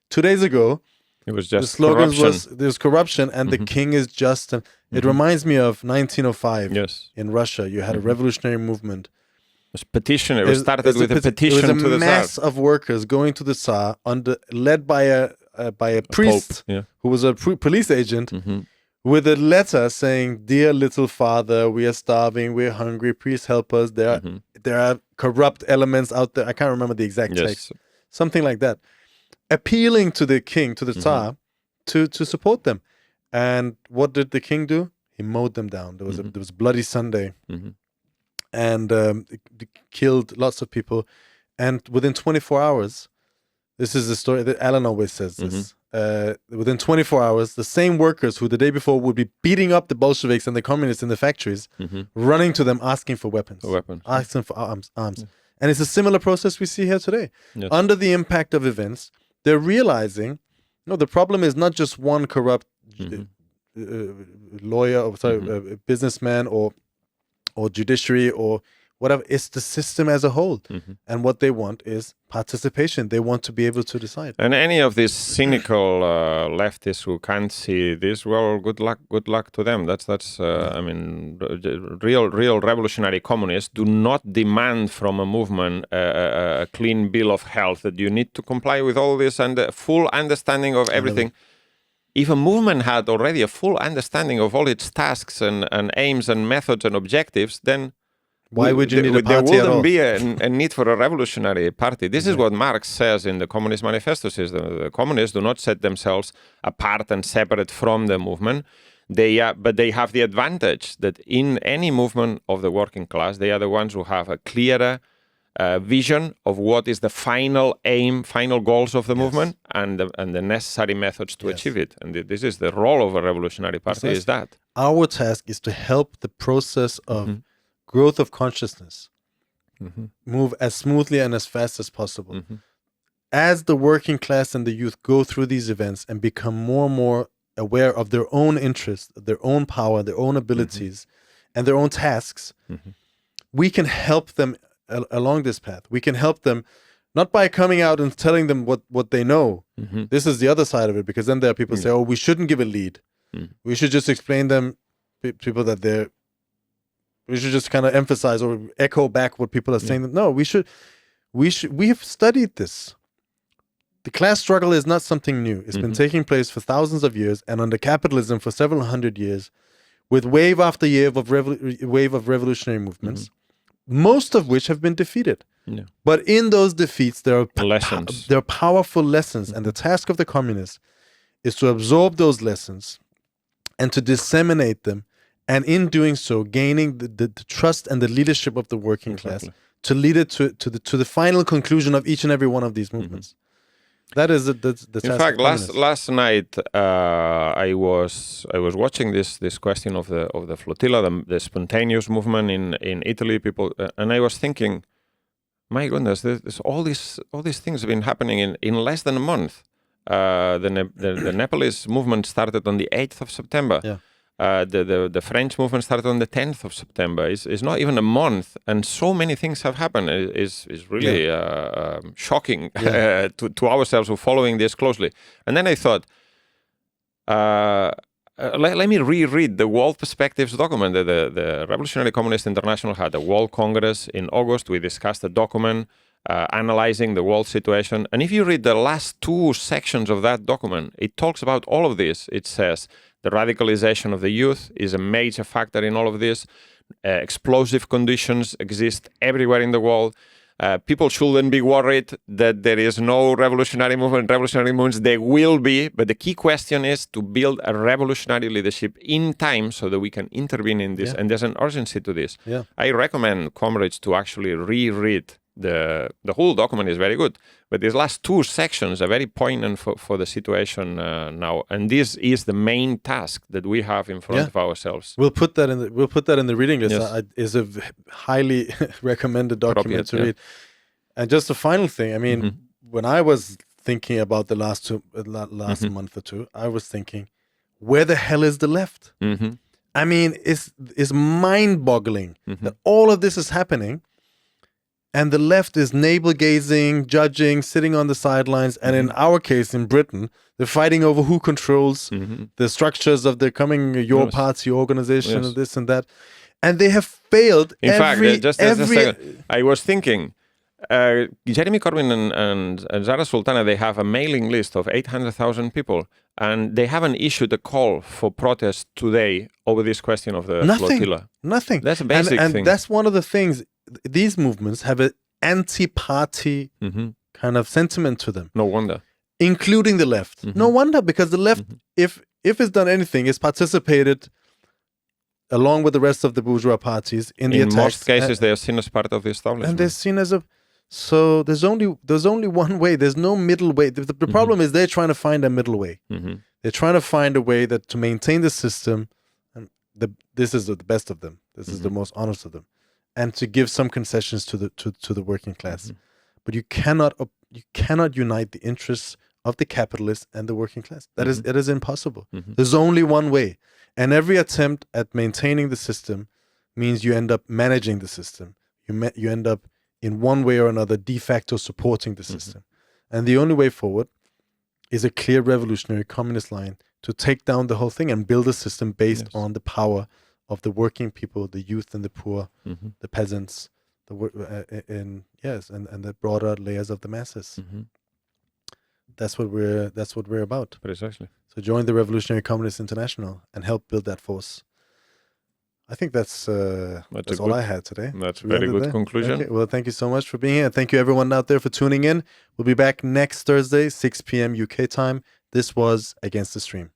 2 days ago, it was just the slogans corruption. there's corruption and the king is just. It reminds me of 1905 in Russia. You had a revolutionary movement. It started with a petition to the Tsar. It was a mass of workers going to the Tsar, led by a priest who was a police agent, with a letter saying, "Dear little father, we are starving, we're hungry, please help us. There are corrupt elements out there." I can't remember the exact text. Something like that. Appealing to the king, to the Tsar, to support them. And what did the king do? He mowed them down. There was Bloody Sunday. And killed lots of people. And within 24 hours, this is the story that Alan always says this. Within 24 hours, the same workers who the day before would be beating up the Bolsheviks and the communists in the factories, running to them asking for weapons. Asking for arms. And it's a similar process we see here today. Yes. Under the impact of events, they're realizing, the problem is not just one corrupt lawyer, or businessman, or judiciary, or whatever. It's the system as a whole. And what they want is participation. They want to be able to decide. And any of these cynical leftists who can't see this, well, good luck to them. That's real revolutionary communists do not demand from a movement a clean bill of health, that you need to comply with all this and the full understanding of everything. if a movement had already a full understanding of all its tasks and aims and methods and objectives, then why would you need a there party at wouldn't all? be a need for a revolutionary party. This is what Marx says in the Communist Manifesto. Says the communists do not set themselves apart and separate from the movement. But they have the advantage that in any movement of the working class, they are the ones who have a clearer vision of what is the final aim, final goals of the movement, and the necessary methods to achieve it. And this is the role of a revolutionary party. Is that our task is to help the process of growth of consciousness move as smoothly and as fast as possible. As the working class and the youth go through these events and become more and more aware of their own interests, their own power, their own abilities, and their own tasks, we can help them along this path. We can help them not by coming out and telling them what they know. This is the other side of it, because then there are people say, oh, we shouldn't give a lead. We should just explain them, people that we should just kind of emphasize or echo back what people are saying. No, we have studied this. The class struggle is not something new. It's been taking place for thousands of years and under capitalism for several hundred years, with wave after wave of revolutionary movements, most of which have been defeated. But in those defeats, there are lessons. There are powerful lessons, and the task of the communists is to absorb those lessons and to disseminate them, and in doing so, gaining the trust and the leadership of the working class to lead it to the final conclusion of each and every one of these movements. That is the task. In fact, last night I was watching this question of the Flotilla, the spontaneous movement in Italy, people, and I was thinking, my goodness, there's all these things have been happening in less than a month. The Nepalese movement started on the 8th of September. The French movement started on the 10th of September. It's not even a month, and so many things have happened. It's really shocking to ourselves who are following this closely. And then I thought, let me reread the World Perspectives document that the Revolutionary Communist International had a World Congress in August. We discussed a document analyzing the world situation. And if you read the last two sections of that document, it talks about all of this. It says the radicalization of the youth is a major factor in all of this. Explosive conditions exist everywhere in the world. People shouldn't be worried that there is no revolutionary movement. Revolutionary movements, there will be, but the key question is to build a revolutionary leadership in time so that we can intervene in this, and there's an urgency to this. I recommend comrades to actually reread the whole document. Is very good, but these last two sections are very poignant for the situation now, and this is the main task that we have in front of ourselves. We'll put that in the reading list. It's a highly recommended document to read. And just a final thing, I mean, when I was thinking about the last month or two, I was thinking, where the hell is the left? I mean, it's mind-boggling that all of this is happening. And the left is navel-gazing, judging, sitting on the sidelines. And in our case, in Britain, they're fighting over who controls the structures of the coming your party organization and this and that. And they have failed. In fact, just a second, I was thinking, Jeremy Corbyn and Zara Sultana, they have a mailing list of 800,000 people. And they haven't issued a call for protest today over this question of the flotilla. Nothing. That's a basic thing. And that's one of the things. These movements have an anti-party kind of sentiment to them. No wonder. Including the left. No wonder, because the left, if it's done anything, is participated along with the rest of the bourgeois parties in the attacks. In most cases, they are seen as part of the establishment. And they're seen as so there's only one way. There's no middle way. The problem is they're trying to find a middle way. They're trying to find a way that to maintain the system, and this is the best of them. This is the most honest of them. And to give some concessions to the working class, but you cannot unite the interests of the capitalists and the working class. It is impossible. There's only one way, and every attempt at maintaining the system means you end up managing the system. You end up in one way or another de facto supporting the system, and the only way forward is a clear revolutionary communist line to take down the whole thing and build a system based on the power of the working people, the youth and the poor, the peasants, and the broader layers of the masses. that's what we're about. Precisely. So join the Revolutionary Communists International and help build that force. I think that's all I had today. That's a Should we very end it good there? conclusion. Okay, well, thank you so much for being here. Thank you everyone out there for tuning in. We'll be back next Thursday, 6 p.m. UK time. This was Against the Stream.